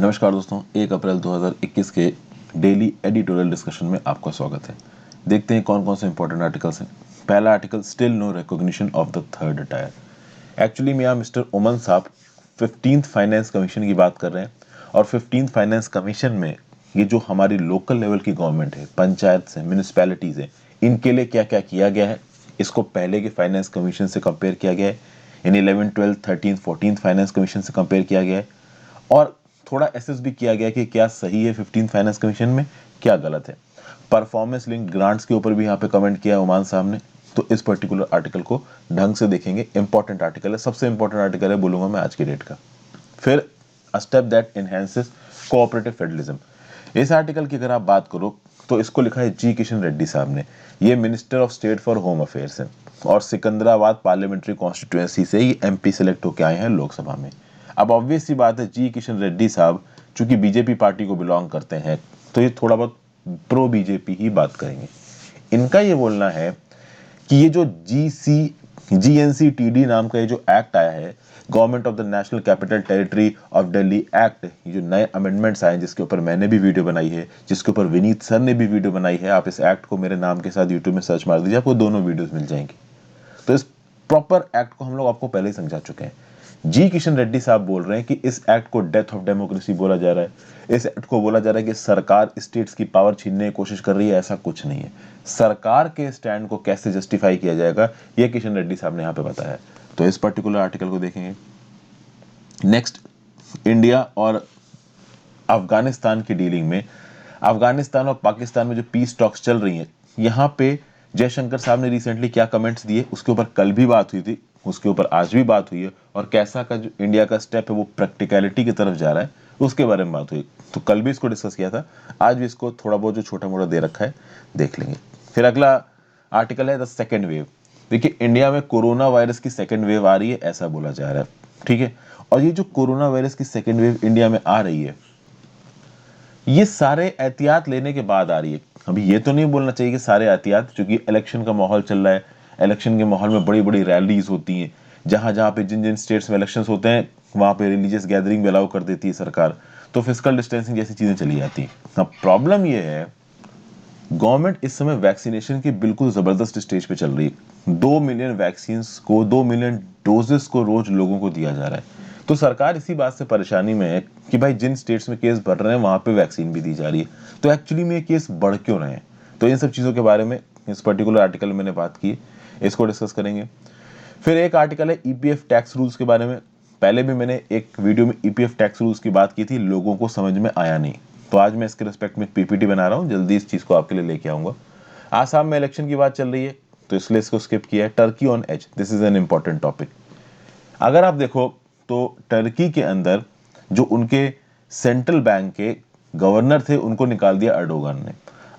नमस्कार दोस्तों, 1 अप्रैल 2021 के डेली एडिटोरियल डिस्कशन में आपका स्वागत है। देखते हैं कौन कौन से इंपॉर्टेंट आर्टिकल्स हैं। पहला article, still no recognition of the third tier. Actually में यहाँ मिस्टर ओमन साहब 15th फाइनेंस कमीशन की बात कर रहे हैं और 15th फाइनेंस कमीशन में ये जो हमारी लोकल लेवल की गवर्नमेंट है, पंचायत है, म्यूनिसपैलिटीज है, इनके लिए क्या क्या किया गया है, इसको पहले के फाइनेंस कमीशन से कंपेयर किया गया है, इन 11, 12, 13, 14 फाइनेंस कमीशन से कंपेयर किया गया है और थोड़ा एसेस भी किया गया कि क्या सही है 15th फाइनेंस कमीशन में, क्या गलत है। परफॉर्मेंस लिंक ग्रांट्स के ऊपर भी यहाँ पे कमेंट किया है ओमान साहब ने, तो इस पर्टिकुलर आर्टिकल को ढंग से देखेंगे। इंपॉर्टेंट आर्टिकल है, सबसे इंपॉर्टेंट आर्टिकल है बोलूंगा मैं आज की डेट का। फिर a step that enhances cooperative federalism. इस आर्टिकल की अगर आप बात करो तो इसको लिखा है जी किशन रेड्डी साहब ने। ये minister of state for home affairs हैं और सिकंदराबाद पार्लियामेंट्री कॉन्स्टिट्यूएंसी से ही एमपी सेलेक्ट होकर आए हैं लोकसभा में। अब ऑब्वियस सी बात है, जी किशन रेड्डी साहब चूंकि बीजेपी पार्टी को बिलोंग करते हैं तो ये थोड़ा बहुत प्रो बीजेपी ही बात करेंगे। इनका ये बोलना है कि ये जो GNCTD नाम का ये जो एक्ट आया है, government of the national capital territory of Delhi act, ये जो नए अमेंडमेंट्स आए जिसके ऊपर मैंने भी वीडियो बनाई है, जिसके ऊपर विनीत सर ने भी वीडियो बनाई है, आप इस एक्ट को मेरे नाम के साथ यूट्यूब में सर्च मार दीजिए, आपको दोनों वीडियोस मिल जाएंगी। तो इस प्रॉपर एक्ट को हम लोग आपको पहले ही समझा चुके हैं। जी किशन रेड्डी साहब बोल रहे हैं कि इस एक्ट को डेथ ऑफ डेमोक्रेसी बोला जा रहा है, इस एक्ट को बोला जा रहा है कि सरकार स्टेट्स की पावर छीनने की कोशिश कर रही है। ऐसा कुछ नहीं है। सरकार के स्टैंड को कैसे जस्टिफाई किया जाएगा, यह किशन रेड्डी साहब ने यहाँ पे बताया है। तो इस पर्टिकुलर आर्टिकल को देखेंगे। नेक्स्ट, इंडिया और अफगानिस्तान की डीलिंग में, अफगानिस्तान और पाकिस्तान में जो पीस टॉक्स चल रही हैं, यहाँ पे जयशंकर साहब ने रिसेंटली क्या कमेंट्स दिए, उसके ऊपर कल भी बात हुई थी, उसके ऊपर आज भी बात हुई है, और कैसा का जो इंडिया का स्टेप है वो प्रैक्टिकलिटी की तरफ जा रहा है, उसके बारे में बात हुई। तो कल भी इसको डिस्कस किया था, आज भी इसको थोड़ा बहुत जो छोटा मोटा दे रखा है देख लेंगे। फिर अगला आर्टिकल है द सेकेंड वेव। देखिए, इंडिया में कोरोना वायरस की सेकेंड वेव आ रही है, ऐसा बोला जा रहा है, ठीक है। और ये जो कोरोना वायरस की सेकेंड वेव इंडिया में आ रही है, ये सारे एहतियात लेने के बाद आ रही है। अभी ये तो नहीं बोलना चाहिए कि सारे एहतियात, क्योंकि इलेक्शन का माहौल चल रहा है, इलेक्शन के माहौल में बड़ी बड़ी रैलीज होती हैं, जहां जहां पे जिन जिन स्टेट्स में इलेक्शंस होते हैं वहां पे रिलीजियस गैदरिंग भी अलाउ कर देती है सरकार, तो फिजिकल डिस्टेंसिंग जैसी चीजें चली जाती हैं। अब प्रॉब्लम ये है, गवर्नमेंट इस समय वैक्सीनेशन की बिल्कुल जबरदस्त स्टेज पे चल रही है। 2 मिलियन वैक्सीन को, 2 मिलियन डोजेस को रोज लोगों को दिया जा रहा है। तो सरकार इसी बात से परेशानी में है कि भाई जिन स्टेट्स में केस बढ़ रहे हैं वहां पे वैक्सीन भी दी जा रही है, तो एक्चुअली में ये केस बढ़ क्यों रहे हैं। तो इन सब चीजों के बारे में इस पर्टिकुलर आर्टिकल में मैंने बात की, इसको डिस्कस करेंगे। फिर एक आर्टिकल है ईपीएफ टैक्स रूल्स के बारे में। पहले भी मैंने एक वीडियो में ईपीएफ टैक्स रूल्स की बात की थी, लोगों को समझ में आया नहीं, तो आज मैं इसके रिस्पेक्ट में पीपीटी बना रहा हूँ, जल्दी इस चीज को आपके लिए लेके आऊंगा। आसाम में इलेक्शन की बात चल रही है तो इसलिए इसको स्किप किया है। Turkey on edge, this is an important topic. अगर आप देखो तो टर्की के अंदर जो उनके सेंट्रल बैंक के गवर्नर थे उनको निकाल दिया अर्डोगन ने।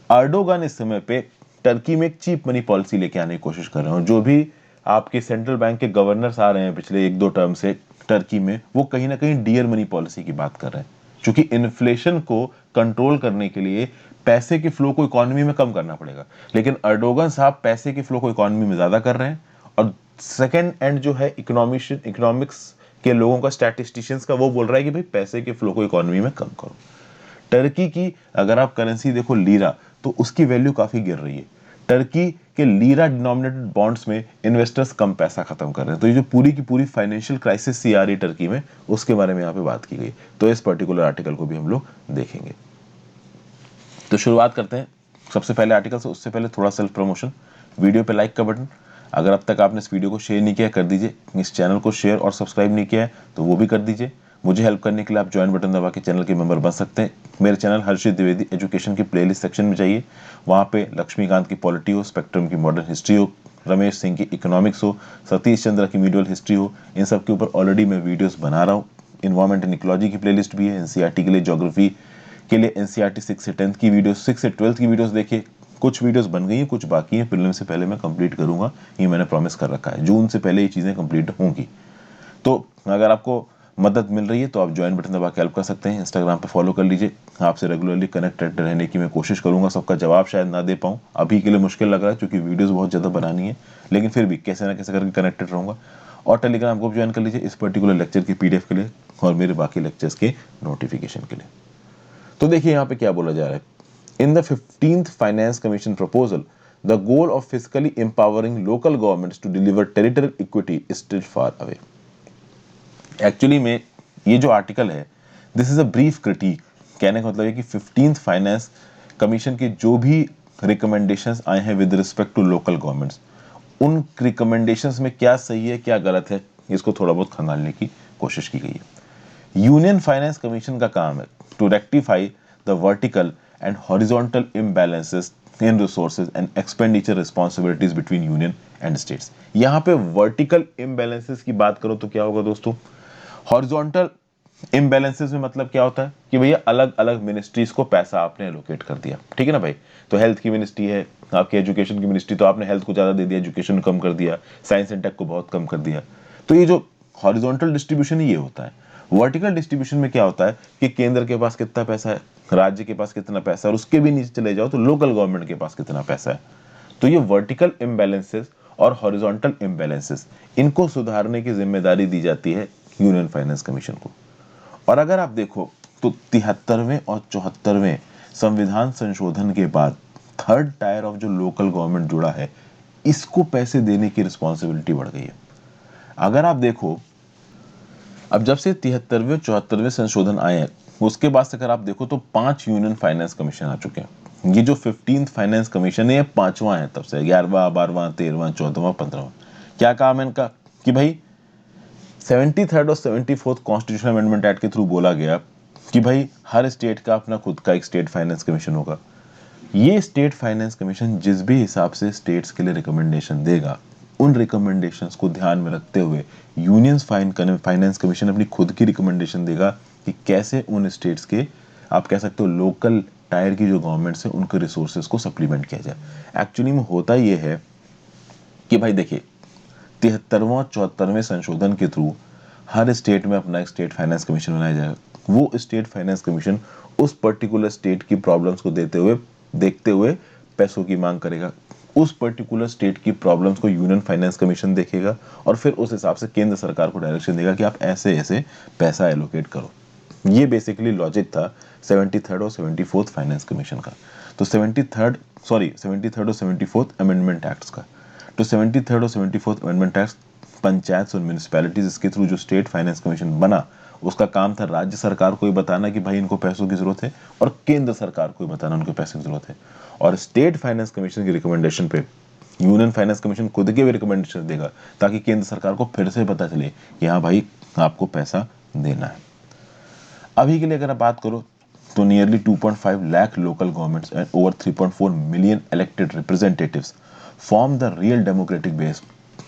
अर्डोगन इस समय पे टर्की में एक चीप मनी पॉलिसी लेके आने की कोशिश कर रहे हैं, और जो भी आपके सेंट्रल बैंक के गवर्नर्स आ रहे हैं पिछले 1-2 टर्म से टर्की में, वो कहीं ना कहीं डियर मनी पॉलिसी की बात कर रहे हैं, क्योंकि इन्फ्लेशन को कंट्रोल करने के लिए पैसे के फ्लो को इकोनॉमी में कम करना पड़ेगा। लेकिन अर्डोगन साहब पैसे के फ्लो को इकोनॉमी में ज्यादा कर रहे हैं, और सेकेंड एंड जो है इकोनॉमिक्स के लोगों का, स्टैटिस्टिशियंस का, वो बोल रहा है कि भाई पैसे के फ्लो को इकोनॉमी में कम करो। टर्की की अगर आप करेंसी देखो लीरा, तो उसकी वैल्यू काफी गिर रही है। टर्की के लीरा डिनोमिनेटेड बॉन्ड्स में इन्वेस्टर्स कम पैसा खत्म कर रहे हैं। तो ये जो पूरी की पूरी फाइनेंशियल क्राइसिस सी आ रही है टर्की में, उसके बारे में यहाँ पे बात की गई। तो इस पर्टिकुलर आर्टिकल को भी हम लोग देखेंगे। तो शुरुआत करते हैं सबसे पहले आर्टिकल से। उससे पहले थोड़ा सेल्फ प्रमोशन, वीडियो पे लाइक का बटन, अगर अब तक आपने इस वीडियो को शेयर नहीं किया कर दीजिए, इस चैनल को शेयर और सब्सक्राइब नहीं किया है तो वो भी कर दीजिए। मुझे हेल्प करने के लिए आप ज्वाइन बटन दबा के चैनल के मेंबर बन सकते हैं। मेरे चैनल हर्षित द्विवेदी एजुकेशन की प्लेलिस्ट सेक्शन में जाइए, वहाँ पे लक्ष्मीकांत की पॉलिटी हो, स्पेक्ट्रम की मॉडर्न हिस्ट्री हो, रमेश सिंह की इकोनॉमिक्स हो, सतीश चंद्र की मीडियल हिस्ट्री हो, इन सब के ऊपर ऑलरेडी मैं वीडियोस बना रहा हूँ। इन्वायरमेंट एंड इकोलॉजी की प्लेलिस्ट भी है, एनसीईआरटी के लिए ज्योग्राफी के लिए एनसीईआरटी 6 से 10th की वीडियो, 6 से 12th की वीडियोस देखिए। कुछ वीडियोस बन गई हैं, कुछ बाकी हैं, प्रीलिम से पहले मैं कंप्लीट करूंगा, ये मैंने प्रॉमिस कर रखा है, जून से पहले ये चीजें कंप्लीट होंगी। तो अगर आपको मदद मिल रही है तो आप ज्वाइन बटन दबा के हेल्प कर सकते हैं। इंस्टाग्राम पे फॉलो कर लीजिए, आपसे रेगुलरली कनेक्टेड रहने की मैं कोशिश करूंगा। सबका जवाब शायद ना दे पाऊँ, अभी के लिए मुश्किल लग रहा है क्योंकि वीडियोस बहुत ज़्यादा बनानी है, लेकिन फिर भी कैसे ना कैसे करके कनेक्टेड रहूंगा। और टेलीग्राम ग्रुप ज्वाइन कर लीजिए इस पर्टिकुलर लेक्चर की पीडीएफ के लिए और मेरे बाकी लेक्चर्स के नोटिफिकेशन के लिए। तो देखिए यहाँ पे क्या बोला जा रहा है, in the 15th finance commission proposal the goal of physically empowering local governments to deliver territorial equity is still far away. Actually में ये जो आर्टिकल है this is a brief critique. कहने का मतलब है कि 15th फाइनेंस कमीशन के जो भी रिकमेंडेशंस आए हैं with respect to local governments, उन रिकमेंडेशंस में क्या सही है क्या गलत है इसको थोड़ा बहुत खंगालने की कोशिश की गई है। यूनियन फाइनेंस कमीशन का काम है to rectify the vertical and horizontal imbalances in resources and expenditure responsibilities between union and states. यहाँ पे वर्टिकल इम्बैलेंसेस की बात करो तो क्या होगा दोस्तों, हॉरिजॉन्टल इम्बैलेंसेस में मतलब क्या होता है कि भैया अलग अलग मिनिस्ट्रीज को पैसा आपने एलोकेट कर दिया, ठीक है ना भाई। तो हेल्थ की मिनिस्ट्री है, आपकी एजुकेशन की मिनिस्ट्री, तो आपने हेल्थ को ज्यादा दे दिया, एजुकेशन को कम कर दिया, साइंस एंड टेक को बहुत कम कर दिया। तो ये जो हॉरिजॉन्टल डिस्ट्रीब्यूशन ये होता है। वर्टिकल डिस्ट्रीब्यूशन में क्या होता है कि केंद्र के पास कितना पैसा है, राज्य के पास कितना पैसा है, और उसके भी नीचे चले जाओ तो लोकल गवर्नमेंट के पास कितना पैसा है। तो ये वर्टिकल इम्बैलेंसेस और हॉरिजॉन्टल इम्बैलेंसेस, इनको सुधारने की जिम्मेदारी दी जाती है यूनियन फाइनेंस कमीशन को। और अगर आप देखो तो 73वें और 74वें संविधान संशोधन के बाद थर्ड टायर ऑफ जो लोकल गवर्नमेंट जुड़ा है, इसको पैसे देने की रिस्पॉन्सिबिलिटी बढ़ गई है। अगर आप देखो अब जब से 73वें 74वें संशोधन आए हैं उसके बाद से अगर आप देखो तो 5 यूनियन फाइनेंस कमीशन आ चुके हैं। ये जो 15th फाइनेंस कमीशन है ये 5वां है, तब से 11वां 12वां 13वां 14वां 15वां। क्या काम है इनका कि भाई 73rd और 74th कॉन्स्टिट्यूशन अमेंडमेंट एक्ट के थ्रू बोला गया कि भाई हर स्टेट का अपना खुद का एक स्टेट फाइनेंस कमीशन होगा। ये स्टेट फाइनेंस कमीशन जिस भी हिसाब से स्टेट्स के लिए रिकमेंडेशन देगा, उन रिकमेंडेशंस को ध्यान में रखते हुए यूनियन फाइनेंस कमीशन अपनी खुद की रिकमेंडेशन देगा कि कैसे उन स्टेट्स के, आप कह सकते हो लोकल टायर की जो गवर्नमेंट्स है उनके रिसोर्सेज को सप्लीमेंट किया जाए। एक्चुअली में होता ये है कि भाई देखिए 73वां 74वें संशोधन के थ्रू हर स्टेट में अपना एक स्टेट फाइनेंस कमीशन बनाया जाएगा। वो स्टेट फाइनेंस कमीशन उस पर्टिकुलर स्टेट की प्रॉब्लम्स को देखते हुए पैसों की मांग करेगा। उस पर्टिकुलर स्टेट की प्रॉब्लम्स को यूनियन फाइनेंस कमीशन देखेगा और फिर उस हिसाब से केंद्र सरकार को डायरेक्शन देगा कि आप ऐसे ऐसे पैसा एलोकेट करो। ये बेसिकली लॉजिक था 73rd और 74th फाइनेंस कमीशन का। तो 73rd और 74th अमेंडमेंट एक्ट्स का। तो 73rd और 74th अमेंडमेंट एक्ट पंचायत और म्यूनिसिपैलिटीज, इसके थ्रू जो स्टेट फाइनेंस कमीशन बना उसका काम था राज्य सरकार को ही बताना कि भाई इनको पैसों की जरूरत है और केंद्र सरकार को ही बताना उनको पैसों की जरूरत है। और स्टेट फाइनेंस कमीशन की रिकमेंडेशन पे यूनियन फाइनेंस कमीशन खुद के भी रिकमेंडेशन देगा ताकि केंद्र सरकार को फिर से पता चले कि हाँ भाई आपको पैसा देना है। अभी के लिए अगर आप बात करो तो nearly 2.5 lakh local governments and over 3.4 million elected representatives form the real democratic base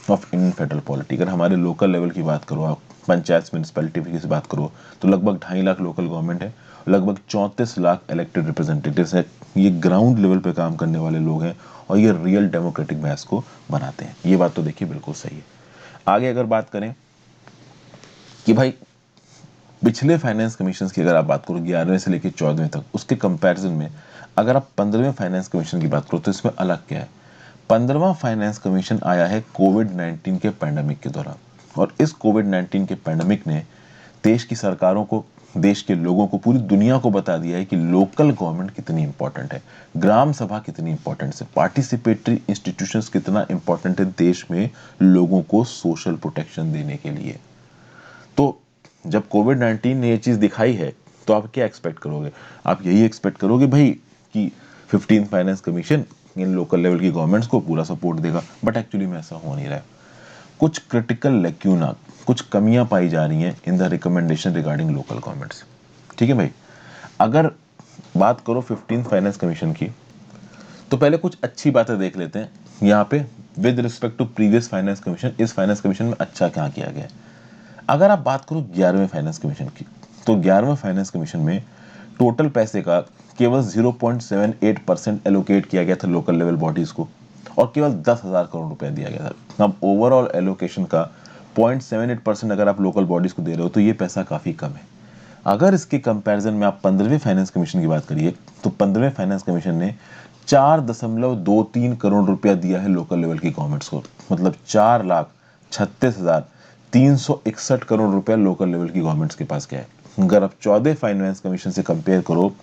of Indian federal polity. अगर हमारे लोकल लेवल की बात करो, आप पंचायत म्यूनिसपैलिटी की बात करो तो लगभग 2.5 लाख लोकल गवर्नमेंट है, लगभग 34 लाख इलेक्टेड रिप्रेजेंटेटिव्स है। ये ग्राउंड लेवल पे काम करने वाले लोग हैं और ये रियल डेमोक्रेटिक बेस को बनाते हैं। ये बात तो देखिए बिल्कुल सही है। आगे अगर बात करें कि भाई पिछले फाइनेंस कमीशन की अगर आप बात करो 11वें से लेकर 14वें तक, उसके कंपैरिजन में अगर आप 15वें फाइनेंस कमीशन की बात करो तो इसमें अलग क्या है। 15वां फाइनेंस कमीशन आया है कोविड-19 के पैंडेमिक के दौरान, और इस कोविड-19 के पैंडेमिक ने देश की सरकारों को, देश के लोगों को, पूरी दुनिया को बता दिया है कि लोकल गवर्नमेंट कितनी इंपॉर्टेंट है, ग्राम सभा कितनी इंपॉर्टेंट है, पार्टिसिपेटरी इंस्टीट्यूशंस कितना इंपॉर्टेंट है देश में लोगों को सोशल प्रोटेक्शन देने के लिए। तो जब कोविड-19 ने ये चीज दिखाई है तो आप क्या एक्सपेक्ट करोगे, आप यही एक्सपेक्ट करोगे भाई कि 15th फाइनेंस कमीशन इन लोकल लेवल की गवर्नमेंट्स को पूरा सपोर्ट देगा, बट एक्चुअली में ऐसा हो नहीं रहा है। कुछ क्रिटिकल लेक्यूना, कुछ कमियां पाई जा रही हैं in the recommendation regarding local governments. ठीक है भाई, अगर बात करो 15th फाइनेंस कमीशन की तो पहले कुछ अच्छी बातें देख लेते हैं यहाँ पे with respect to previous finance commission. इस फाइनेंस कमीशन में अच्छा क्या किया गया है। अगर आप बात करो 11वें फाइनेंस कमीशन की तो 11वें फाइनेंस कमीशन में टोटल पैसे का केवल 0.78% एलोकेट किया गया था लोकल लेवल बॉडीज को और केवल 10,000 करोड़ रुपए दिया गया था। अब ओवरऑल एलोकेशन का 0.78% अगर आप लोकल बॉडीज को दे रहे हो तो ये पैसा काफी कम है। अगर इसके कंपैरिजन में आप 15वें फाइनेंस कमीशन की बात करिए तो 15वें फाइनेंस कमीशन ने 4.23 करोड़ रुपया दिया है लोकल लेवल की गवर्नमेंट्स को, मतलब 4,36,000 361 करोड़ रुपया लोकल लेवल की गवर्नमेंट्स के पास गया है। अगर आप 14 फाइनेंस कमीशन से कंपेयर करो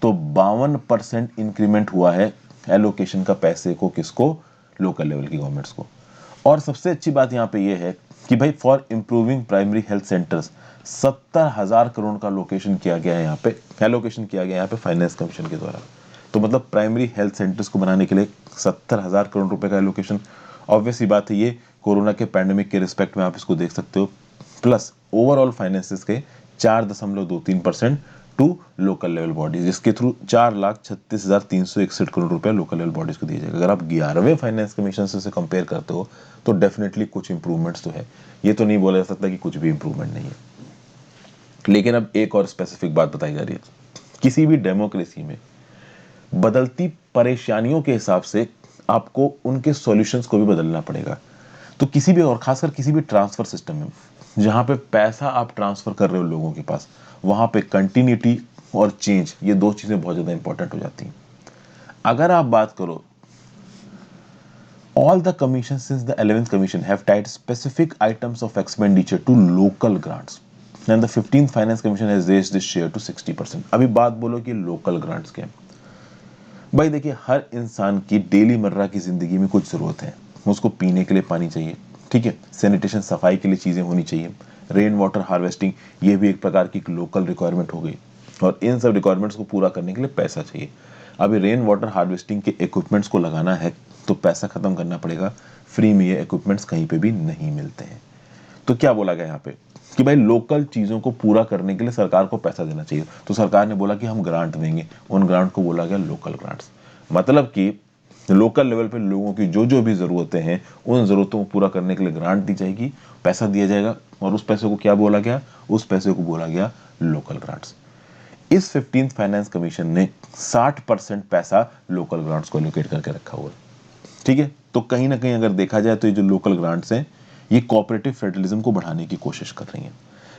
तो 52% इंक्रीमेंट हुआ है एलोकेशन का पैसे को, किसको, लोकल लेवल की गवर्नमेंट्स को। और सबसे अच्छी बात यहाँ पे ये है कि भाई for improving primary health centres 70,000 crore का लोकेशन किया गया है, यहाँ पे एलोकेशन किया गया है यहाँ पे फाइनेंस कमीशन के द्वारा। तो मतलब प्राइमरी हेल्थ सेंटर्स को बनाने के लिए 70,000 करोड़ रुपए का एलोकेशन। ऑब्वियसली बात है, ये कोरोना के पैंडेमिक के रिस्पेक्ट में आप इसको देख सकते हो, प्लस ओवरऑल फाइनेंसेस के 4.23% टू लोकल लेवल बॉडीज, जिसके थ्रू 4,36,361 करोड़ रुपए लोकल लेवल बॉडीज को दिया जाएगा। अगर आप 11वें फाइनेंस कमीशन से कंपेयर करते हो तो डेफिनेटली कुछ इंप्रूवमेंट्स तो है, ये तो नहीं बोला जा सकता कि कुछ भी इंप्रूवमेंट नहीं है। लेकिन अब एक और स्पेसिफिक बात बताई जा रही है, किसी भी डेमोक्रेसी में बदलती परेशानियों के हिसाब से आपको उनके सॉल्यूशंस को भी बदलना पड़ेगा। तो किसी भी, और खासकर किसी भी ट्रांसफर सिस्टम में जहां पे पैसा आप ट्रांसफर कर रहे हो लोगों के पास, वहां पे कंटिन्यूटी और चेंज, ये दो चीजें बहुत ज्यादा इंपॉर्टेंट हो जाती हैं। अगर आप बात करो, all the commissions since the 11th commission have tied specific items of expenditure to local grants and the 15th finance commission has raised this share to 60%। अभी बात बोलो कि लोकल ग्रांट्स के, भाई देखिए, हर इंसान की डेली मर्रा की जिंदगी में कुछ जरूरत है। उसको पीने के लिए पानी चाहिए, ठीक है, सैनिटेशन सफाई के लिए चीजें होनी चाहिए, रेन वाटर हार्वेस्टिंग, ये भी एक प्रकार की लोकल रिक्वायरमेंट हो गई, और इन सब रिक्वायरमेंट्स को पूरा करने के लिए पैसा चाहिए। अभी रेन वाटर हार्वेस्टिंग के इक्विपमेंट्स को लगाना है तो पैसा खत्म करना पड़ेगा, फ्री में ये इक्विपमेंट्स कहीं पे भी नहीं मिलते हैं। तो क्या बोला गया यहाँ पे कि भाई लोकल चीजों को पूरा करने के लिए सरकार को पैसा देना चाहिए, तो सरकार ने बोला कि हम ग्रांट देंगे, उन ग्रांट को बोला गया लोकल ग्रांट्स। मतलब कि लोकल लेवल पे लोगों की जो जो भी जरूरतें हैं उन जरूरतों को पूरा करने के लिए ग्रांट दी जाएगी, पैसा दिया जाएगा, और उस पैसे को क्या बोला गया, उस पैसे को बोला गया लोकल ग्रांट्स। इस 15th फाइनेंस कमीशन ने 60% पैसा लोकल ग्रांट्स को एलोकेट करके रखा हुआ है, ठीक है। तो कहीं ना कहीं अगर देखा जाए तो ये जो लोकल ग्रांट्स हैं ये कोऑपरेटिव फेडरलिज्म को बढ़ाने की कोशिश कर रही हैं।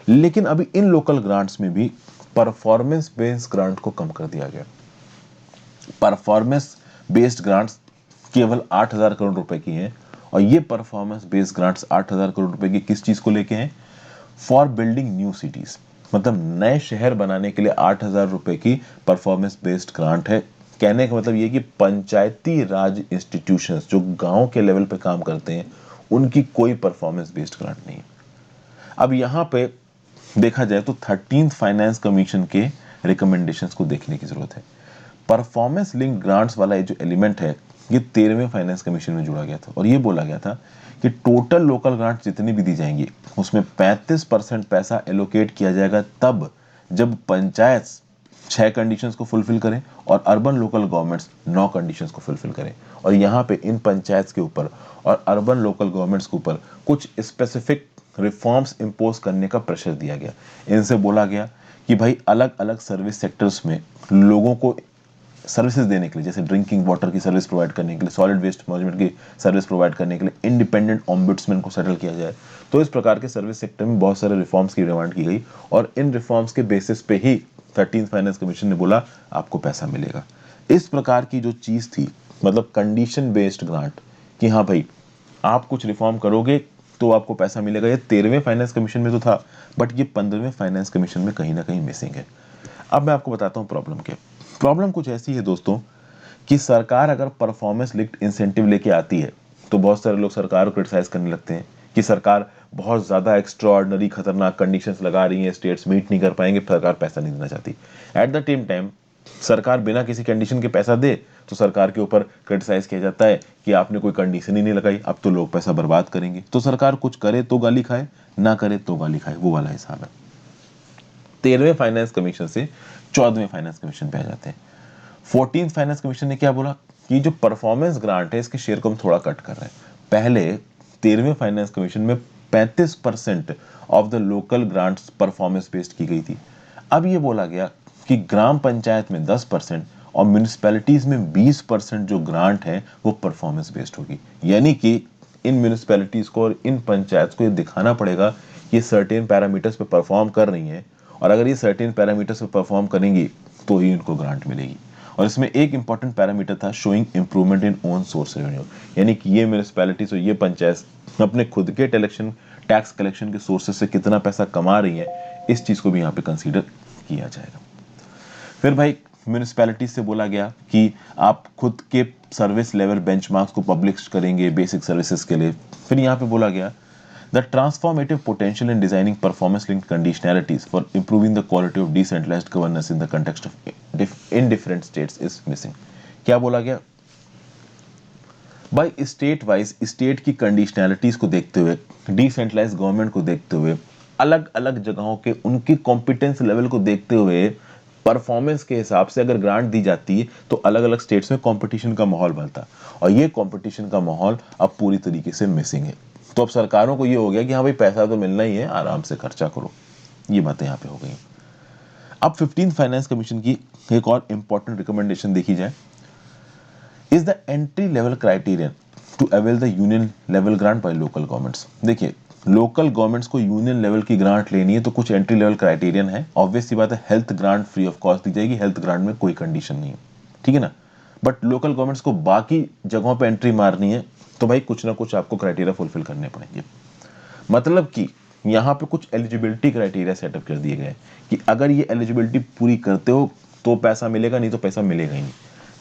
लेकिन अभी इन लोकल ग्रांट्स में भी परफॉर्मेंस बेस्ड ग्रांट को कम कर दिया गया। परफॉर्मेंस बेस्ड ग्रांट्स केवल 8,000 करोड़ रुपए की हैं, और ये परफॉर्मेंस बेस्ड ग्रांट्स 8,000 करोड़ रुपए की किस चीज को लेके हैं, फॉर बिल्डिंग न्यू सिटीज, मतलब नए शहर बनाने के लिए 8,000 रुपए की परफॉर्मेंस बेस्ड ग्रांट है। कहने का मतलब ये कि पंचायती राज इंस्टीट्यूशंस जो गांव के लेवल पे काम करते हैं उनकी कोई परफॉर्मेंस बेस्ड ग्रांट नहीं है। अब यहां पे देखा जाए तो 13th फाइनेंस कमीशन के रिकमेंडेशंस को देखने की जरूरत है। परफॉर्मेंस लिंक ग्रांट्स वाला ये जो एलिमेंट है ये 13वें फाइनेंस कमीशन में जुड़ा गया था, और ये बोला गया था कि टोटल लोकल ग्रांट्स जितनी भी दी जाएंगी उसमें 35% पैसा एलोकेट किया जाएगा तब जब पंचायत 6 कंडीशंस को फुलफिल करें और अर्बन लोकल गवर्नमेंट्स 9 कंडीशंस को फुलफिल करें। और यहाँ पे इन पंचायत के ऊपर और अर्बन लोकल गवर्नमेंट्स के ऊपर कुछ स्पेसिफिक रिफॉर्म्स इंपोज करने का प्रेशर दिया गया। इनसे बोला गया कि भाई अलग अलग सर्विस सेक्टर्स में लोगों को सर्विसेज देने के लिए, जैसे ड्रिंकिंग वाटर की सर्विस प्रोवाइड करने के लिए, सॉलिड वेस्ट मैनेजमेंट की सर्विस प्रोवाइड करने के लिए इंडिपेंडेंट ऑम्बुड्समैन को सेटल किया जाए। तो इस प्रकार के सर्विस सेक्टर में बहुत सारे रिफॉर्म्स की डिमांड की गई, और इन रिफॉर्म्स के बेसिस पे ही 13th फाइनेंस कमीशन ने बोला आपको पैसा मिलेगा। इस प्रकार की जो चीज थी, मतलब कंडीशन बेस्ड ग्रांट, कि हाँ भाई आप कुछ रिफॉर्म करोगे तो आपको पैसा मिलेगा, ये 13वें फाइनेंस कमीशन में तो था, बट ये 15वें फाइनेंस कमीशन में कहीं ना कहीं मिसिंग है। अब मैं आपको बताता हूँ प्रॉब्लम क्या। प्रॉब्लम कुछ ऐसी है दोस्तों कि सरकार अगर परफॉर्मेंस लिंक्ड इंसेंटिव लेके आती है तो बहुत सारे लोग सरकार को क्रिटिसाइज करने लगते हैं कि सरकार बहुत ज्यादा एक्स्ट्राऑर्डिनरी खतरनाक कंडीशंस लगा रही है, स्टेट्स मीट नहीं कर पाएंगे, सरकार पैसा नहीं देना चाहती। एट द सेम टाइम सरकार बिना किसी कंडीशन के पैसा दे तो सरकार के ऊपर क्रिटिसाइज किया जाता है कि आपने कोई कंडीशन ही नहीं लगाई, अब तो लोग पैसा बर्बाद करेंगे। तो सरकार कुछ करे तो गाली खाए, ना करे तो गाली खाए, वो वाला हिसाब है। 13वें फाइनेंस कमीशन से 14वें फाइनेंस कमीशन पे आ जाते हैं। 14th फाइनेंस कमीशन ने क्या बोला कि जो परफॉर्मेंस ग्रांट है इसके शेयर को हम थोड़ा कट कर रहे हैं। पहले 13वें फाइनेंस कमीशन में 35% of the local grants performance based की गई थी। अब ये बोला गया कि ग्राम पंचायत में 10% और म्यूनिसिपैलिटीज में 20% जो ग्रांट है वो परफॉर्मेंस बेस्ड होगी। यानी कि इन म्यूनिसिपैलिटीज को और इन पंचायत को ये दिखाना पड़ेगा कि ये सर्टेन पैरामीटर्स पे परफॉर्म कर रही हैं, और अगर ये सर्टेन पैरामीटर्स पे परफॉर्म करेंगी तो ही इनको ग्रांट मिलेगी। और इसमें एक इंपॉर्टेंट पैरामीटर था showing improvement in own source revenue, यानी कि ये म्यूनिसिपैलिटीज और ये पंचायत अपने खुद के टैक्स कलेक्शन के सोर्सेज से कितना पैसा कमा रही है, इस चीज को भी यहाँ पे कंसीडर किया जाएगा। फिर भाई म्यूनिसिपैलिटी से बोला गया कि आप खुद के सर्विस लेवल बेंचमार्क्स को पब्लिश करेंगे बेसिक सर्विसेज के लिए। फिर यहाँ पे बोला गया the transformative potential in designing performance linked conditionalities for improving the quality of decentralized governance in the context of in different states is missing. क्या बोला गया भाई, स्टेट वाइज स्टेट की कंडीशनैलिटीज को देखते हुए, डिसेंट्रलाइज गवर्नमेंट को देखते हुए, अलग अलग जगहों के उनकी कॉम्पिटेंस लेवल को देखते हुए, परफॉर्मेंस के हिसाब से अगर ग्रांट दी जाती है तो अलग अलग स्टेट्स में कंपटीशन का माहौल बनता है, और ये कंपटीशन का माहौल अब पूरी तरीके से मिसिंग है। तो अब सरकारों को ये हो गया कि हाँ भाई पैसा तो मिलना ही है, आराम से खर्चा करो। ये बातें यहाँ पे हो गई। अब 15th फाइनेंस कमीशन की एक और इंपॉर्टेंट रिकमेंडेशन देखी जाए, is the entry level criterion to avail the union level grant by local governments. देखिए, लोकल गवर्नमेंट्स को यूनियन लेवल की ग्रांट लेनी है तो कुछ एंट्री लेवल क्राइटेरियन है। ऑब्वियस सी बात है, health grant free of cost दी जाएगी, हेल्थ ग्रांट में कोई कंडीशन नहीं है, ठीक है ना। बट लोकल गवर्नमेंट्स को बाकी जगहों पे एंट्री मारनी है तो भाई कुछ ना कुछ आपको क्राइटेरिया फुलफिल करने पड़ेंगे। मतलब कि यहाँ पे कुछ एलिजिबिलिटी क्राइटेरिया सेटअप कर दिए गए कि अगर ये एलिजिबिलिटी पूरी करते हो तो पैसा मिलेगा, नहीं तो पैसा मिलेगा ही नहीं।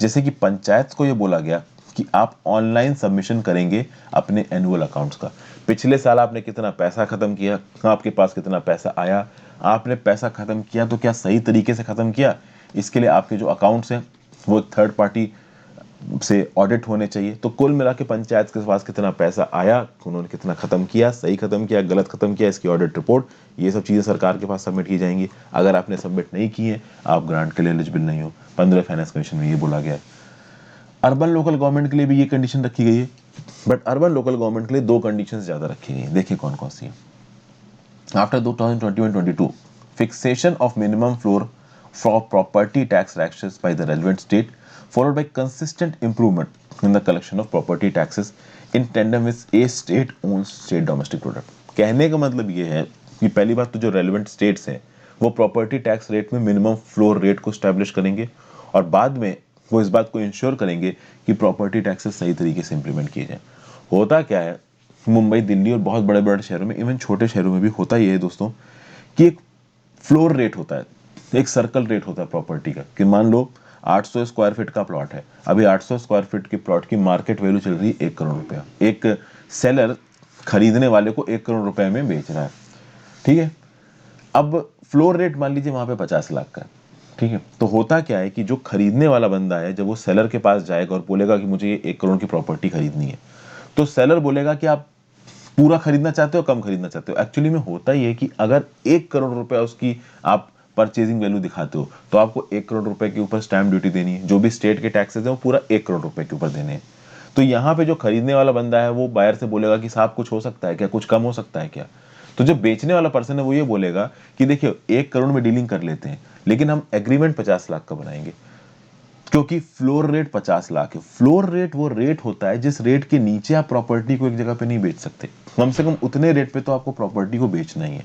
जैसे कि पंचायत को ये बोला गया कि आप ऑनलाइन सबमिशन करेंगे अपने एनुअल अकाउंट्स का, पिछले साल आपने कितना पैसा खत्म किया, आपके पास कितना पैसा आया, आपने पैसा खत्म किया तो क्या सही तरीके से खत्म किया, इसके लिए आपके जो अकाउंट्स हैं वो थर्ड पार्टी से ऑडिट होने चाहिए। तो कुल मिला के पंचायत के पास कितना पैसा आया, उन्होंने कितना खत्म किया, सही खत्म किया, गलत खत्म किया, इसकी ऑडिट रिपोर्ट, ये सब चीजें सरकार के पास सबमिट की जाएंगी। अगर आपने सबमिट नहीं की है, आप ग्रांट के लिए एलिजिबल नहीं हो। 15 फाइनेंस कमीशन में ये बोला गया है। अर्बन लोकल गवर्नमेंट के लिए भी ये कंडीशन रखी गई है, बट अर्बन लोकल गवर्नमेंट के लिए दो कंडीशन ज्यादा रखी गई है। देखिए कौन कौन सी है। After 2021-22 fixation of minimum floor for property tax ratios by the relevant state, followed by consistent improvement in the collection of property taxes in tandem with a state owns state domestic product। कहने का मतलब ये है कि पहली बात तो जो रेलिवेंट स्टेट्स हैं वो प्रॉपर्टी टैक्स रेट में मिनिमम फ्लोर रेट को स्टैब्लिश करेंगे, और बाद में वो इस बात को इंश्योर करेंगे कि प्रॉपर्टी टैक्सेस सही तरीके से इंप्लीमेंट किए जाए। होता क्या है, मुंबई, दिल्ली और बहुत बड़े बड़े शहरों में, इवन छोटे शहरों में भी होता ही है दोस्तों, कि एक फ्लोर रेट होता है, एक सर्कल रेट होता है प्रॉपर्टी का, कि मान लो 800 स्क्वायर फीट का प्लॉट है, अभी 800 स्क्वायर फीट के प्लॉट की मार्केट वैल्यू चल रही है 1 करोड़ रुपया, एक सेलर खरीदने वाले को 1 करोड़ रुपए में बेच रहा है, ठीक है। अब फ्लोर रेट मान लीजिए वहां पे 50 लाख का है, ठीक है। तो होता क्या है कि जो खरीदने वाला बंदा है, जब वो सेलर के पास जाएगा और बोलेगा कि मुझे ये 1 करोड़ की प्रॉपर्टी खरीदनी है, तो सेलर बोलेगा कि आप पूरा खरीदना चाहते हो, कम खरीदना चाहते हो। एक्चुअली में होता ही है कि अगर 1 करोड़ रुपए उसकी आप परचेजिंग वैल्यू दिखाते हो तो आपको 1 करोड़ रुपए के ऊपर स्टैंप ड्यूटी देनी है, जो भी स्टेट के टैक्सेस है वो पूरा 1 करोड़ रुपए के ऊपर देने हैं। तो यहाँ पे जो खरीदने वाला बंदा है वो बायर से बोलेगा कि साहब कुछ हो सकता है क्या, कुछ कम हो सकता है क्या। तो जो बेचने वाला पर्सन है वो ये बोलेगा कि देखिए 1 करोड़ में डीलिंग कर लेते हैं, लेकिन हम एग्रीमेंट 50 लाख का बनाएंगे, क्योंकि फ्लोर रेट 50 लाख है। फ्लोर रेट वो रेट होता है जिस रेट के नीचे आप प्रॉपर्टी को एक जगह पे नहीं बेच सकते, कम से कम उतने रेट पे तो आपको प्रॉपर्टी को बेचना ही है।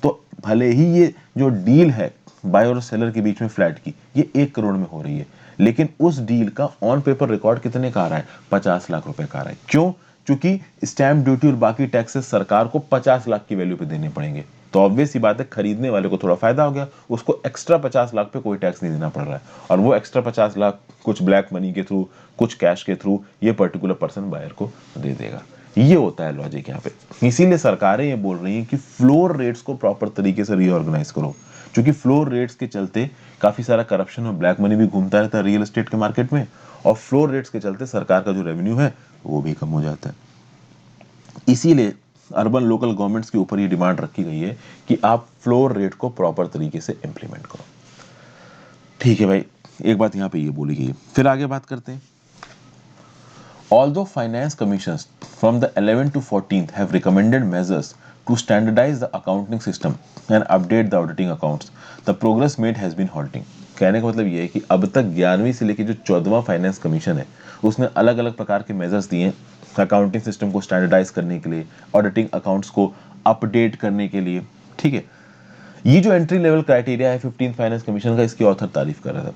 तो भले ही ये जो डील है बायर और सेलर के बीच में फ्लैट की, ये 1 करोड़ में हो रही है, लेकिन उस डील का ऑन पेपर रिकॉर्ड कितने का आ रहा है, 50 लाख रुपए का आ रहा है। क्यों? क्योंकि स्टैंप ड्यूटी और बाकी टैक्सेस सरकार को 50 लाख की वैल्यू पे देने पड़ेंगे। तो ऑब्वियस सी बात है, खरीदने वाले को थोड़ा फायदा हो गया, उसको एक्स्ट्रा 50 लाख पे कोई टैक्स नहीं देना पड़ रहा है, और वो एक्स्ट्रा 50 लाख कुछ ब्लैक मनी के थ्रू, कुछ कैश के थ्रू ये पर्टिकुलर पर्सन बायर को दे देगा। ये होता है लॉजिक यहाँ पे। इसीलिए सरकारें ये बोल रही हैं कि फ्लोर रेट्स को प्रॉपर तरीके से रीऑर्गेनाइज करो, क्योंकि फ्लोर रेट्स के चलते काफी सारा करप्शन और ब्लैक मनी भी घूमता रहता है रियल एस्टेट के मार्केट में, और फ्लोर रेट्स के चलते सरकार का जो रेवेन्यू है वो भी कम हो जाता है। इसीलिए अर्बन लोकल गवर्नमेंट्स के ऊपर ये डिमांड रखी गई है कि आप फ्लोर रेट को प्रॉपर तरीके से इंप्लीमेंट करो। ठीक है भाई, एक बात यहाँ पे ये बोली गई है। फिर आगे बात करते हैं। Although finance commissions from the 11th to 14th have recommended measures to standardize the accounting system and update the auditing accounts, the progress made has been halting। कहने का मतलब ये है कि अब तक 11वीं से लेकर जो 14वां फाइनेंस कमीशन है उसने अलग अलग प्रकार के मेजर्स दिए अकाउंटिंग सिस्टम को स्टैंडर्डाइज करने के लिए, ऑडिटिंग अकाउंट्स को अपडेट करने के लिए, ठीक है। ये जो एंट्री लेवल क्राइटेरिया है 15 फाइनेंस कमीशन का, इसकी ऑथर तारीफ कर रहा था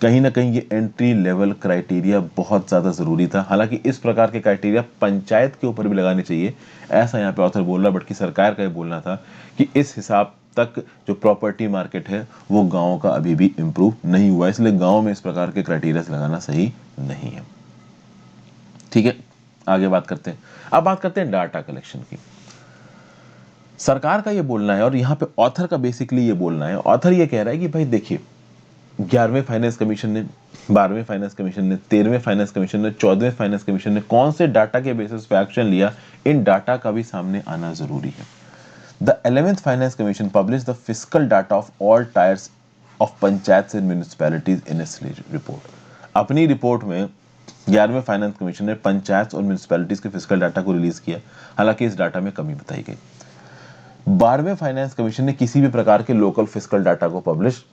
कहीं ना कहीं ये एंट्री लेवल क्राइटेरिया बहुत ज़्यादा ज़रूरी था। हालांकि इस प्रकार के क्राइटेरिया पंचायत के ऊपर भी लगाने चाहिए, ऐसा यहाँ पे ऑथर बोल रहा, बट कि सरकार का ये बोलना था कि इस हिसाब तक जो प्रॉपर्टी मार्केट है वो गाँव का अभी भी इम्प्रूव नहीं हुआ, इसलिए गाँव में इस प्रकार के क्राइटेरिया लगाना सही नहीं है। ठीक है, आगे बात करते हैं। अब बात करते हैं डाटा कलेक्शन की। सरकार का ये बोलना है और यहाँ पे ऑथर का बेसिकली ये बोलना है, ऑथर ये कह रहा है कि भाई देखिए 11वें फाइनेंस कमीशन ने, 12वें फाइनेंस कमीशन ने, 13वें फाइनेंस कमीशन ने, 14वें फाइनेंस कमीशन ने कौन से डाटा के बेसिस पे एक्शन लिया, इन डाटा का भी सामने आना जरूरी है। The 11th finance commission publish the physical data of all tyres of panchayat and municipalities in its report. अपनी रिपोर्ट में 11वें फाइनेंस कमीशन ने पंचायत और म्यूनिसिपैलिटीज के फिजिकल डाटा को रिलीज किया, हालांकि इस डाटा में कमी बताई गई। 12वें फाइनेंस कमीशन ने किसी भी प्रकार के लोकल फिजिकल डाटा को पब्लिश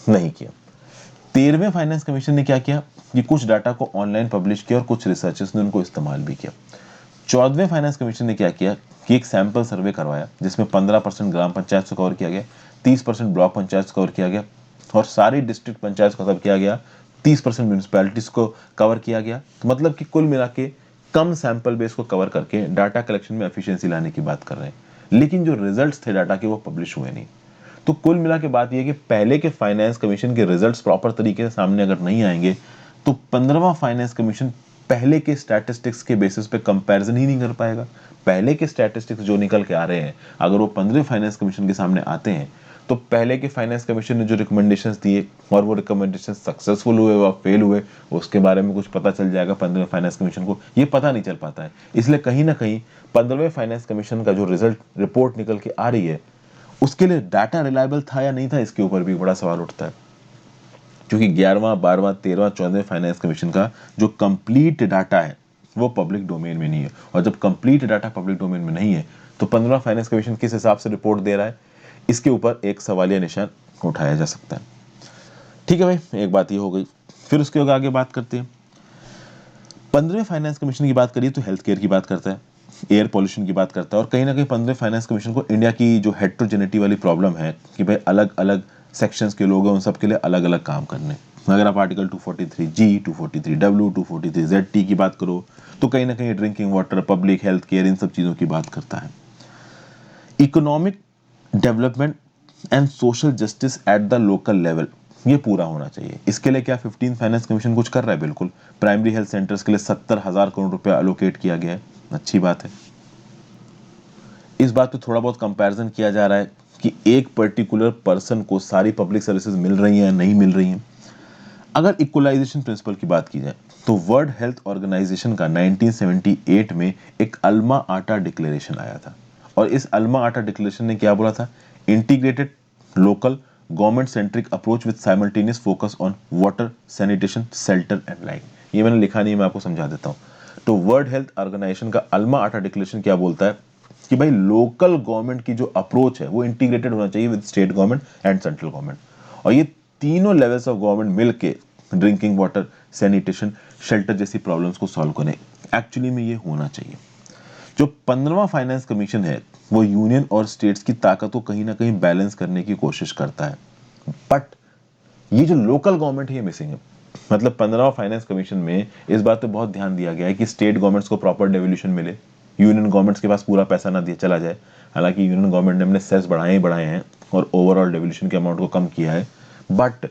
नहीं किया। 13वें फाइनेंस कमीशन ने क्या किया कि कुछ डाटा को ऑनलाइन पब्लिश किया और कुछ रिसर्चर्स ने उनको इस्तेमाल भी किया। 14वें फाइनेंस कमीशन ने क्या किया कि एक सैंपल सर्वे करवाया जिसमें 15% ग्राम पंचायत से कवर किया गया, 30% ब्लॉक पंचायत से कवर किया गया और सारी डिस्ट्रिक्ट पंचायत को कवर किया गया, 30% म्यूनिसिपैलिटीज को कवर किया गया। मतलब कि कुल मिला के कम सैंपल बेस को कवर करके डाटा कलेक्शन में एफिशिएंसी लाने की बात कर रहे हैं, लेकिन जो रिजल्ट्स थे डाटा के वो पब्लिश हुए नहीं। तो कुल मिला के बात यह कि पहले के फाइनेंस कमीशन के रिजल्ट्स प्रॉपर तरीके से सामने अगर नहीं आएंगे तो 15वां फाइनेंस कमीशन पहले के स्टैटिस्टिक्स के बेसिस पे कंपैरिजन ही नहीं कर पाएगा। पहले के स्टैटिस्टिक्स जो निकल के आ रहे हैं अगर वो 15वें फाइनेंस कमीशन के सामने आते हैं तो पहले के फाइनेंस कमीशन ने जो रिकमेंडेशंस दिए और वो रिकमेंडेशन सक्सेसफुल हुए व फेल हुए उसके बारे में कुछ पता चल जाएगा। 15वें फाइनेंस कमीशन को ये पता नहीं चल पाता है, इसलिए कहीं ना कहीं 15वें फाइनेंस कमीशन का जो रिजल्ट रिपोर्ट निकल के आ रही है उसके लिए डाटा रिलायबल था या नहीं था, इसके ऊपर भी बड़ा सवाल उठता है। क्योंकि 11वां, 12वां, 13वां, 14वें फाइनेंस कमीशन का जो कंप्लीट डाटा है वो पब्लिक डोमेन में नहीं है, और जब कंप्लीट डाटा पब्लिक डोमेन में नहीं है तो 15वां फाइनेंस कमीशन किस हिसाब से रिपोर्ट दे रहा है, इसके ऊपर एक सवालिया निशान उठाया जा सकता है। ठीक है भाई, एक बात ये हो गई। फिर उसके आगे बात करते हैं। 15वें फाइनेंस कमीशन की बात करिए तो हेल्थ केयर की बात करता है, एयर पॉल्यूशन की बात करता है, और कहीं ना कहीं 15वें फाइनेंस कमीशन को इंडिया की जो हेट्रोजेनिटी वाली प्रॉब्लम है कि भाई अलग अलग सेक्शंस के लोग हैं उन सब के लिए अलग अलग काम करने। अगर आप आर्टिकल 243G, 243W, 243ZT की बात करो तो कहीं ना कहीं drinking water, public health care, इन सब चीज़ों की बात करता है। Economic development and social justice at the local level, ये पूरा होना चाहिए। इसके लिए क्या 15 फाइनेंस कमीशन कुछ कर रहा है? बिल्कुल। प्राइमरी हेल्थ सेंटर्स के लिए 70,000 करोड़ रुपया अलोकेट किया गया है, अच्छी बात है। इस बात पे थोड़ा बहुत कंपैरिजन किया जा रहा है कि एक पर्टिकुलर पर्सन को सारी पब्लिक सर्विसेज मिल रही हैं या नहीं मिल रही हैं। अगर इक्वलाइजेशन प्रिंसिपल की बात की जाए तो वर्ल्ड हेल्थ ऑर्गेनाइजेशन का 1978 में एक अल्मा आटा डिक्लेरेशन आया था, और इस अल्मा आटा डिक्लेरेशन ने क्या बोला था? Integrated local government centric approach with simultaneous focus on water, sanitation, shelter and life. ये मैंने लिखा नहीं, मैं आपको समझा देता हूँ। तो वर्ल्ड हेल्थ ऑर्गेनाइजेशन का अल्मा आटा डिक्लेरेशन क्या बोलता है कि भाई लोकल गवर्नमेंट की जो अप्रोच है वो इंटीग्रेटेड होना चाहिए with state government and central government, और ये तीनों लेवल्स ऑफ गवर्नमेंट मिलके ड्रिंकिंग वाटर, सैनिटेशन, शेल्टर जैसी प्रॉब्लम्स को सॉल्व करें। एक्चुअली में ये होना चाहिए। जो 15वां फाइनेंस कमीशन है वो यूनियन और स्टेट्स की ताकत को कहीं ना कहीं बैलेंस करने की कोशिश करता है, बट ये जो लोकल गवर्नमेंट है ये मिसिंग है। मतलब 15वां फाइनेंस कमीशन में इस बात पे बहुत ध्यान दिया गया है कि स्टेट गवर्नमेंट्स को प्रॉपर डेवल्यूशन मिले, यूनियन गवर्नमेंट्स के पास पूरा पैसा ना दिया चला जाए। हालांकि यूनियन गवर्नमेंट ने अपने सेस बढ़ाए ही बढ़ाए हैं और ओवरऑल डेवल्यूशन के अमाउंट को कम किया है, बट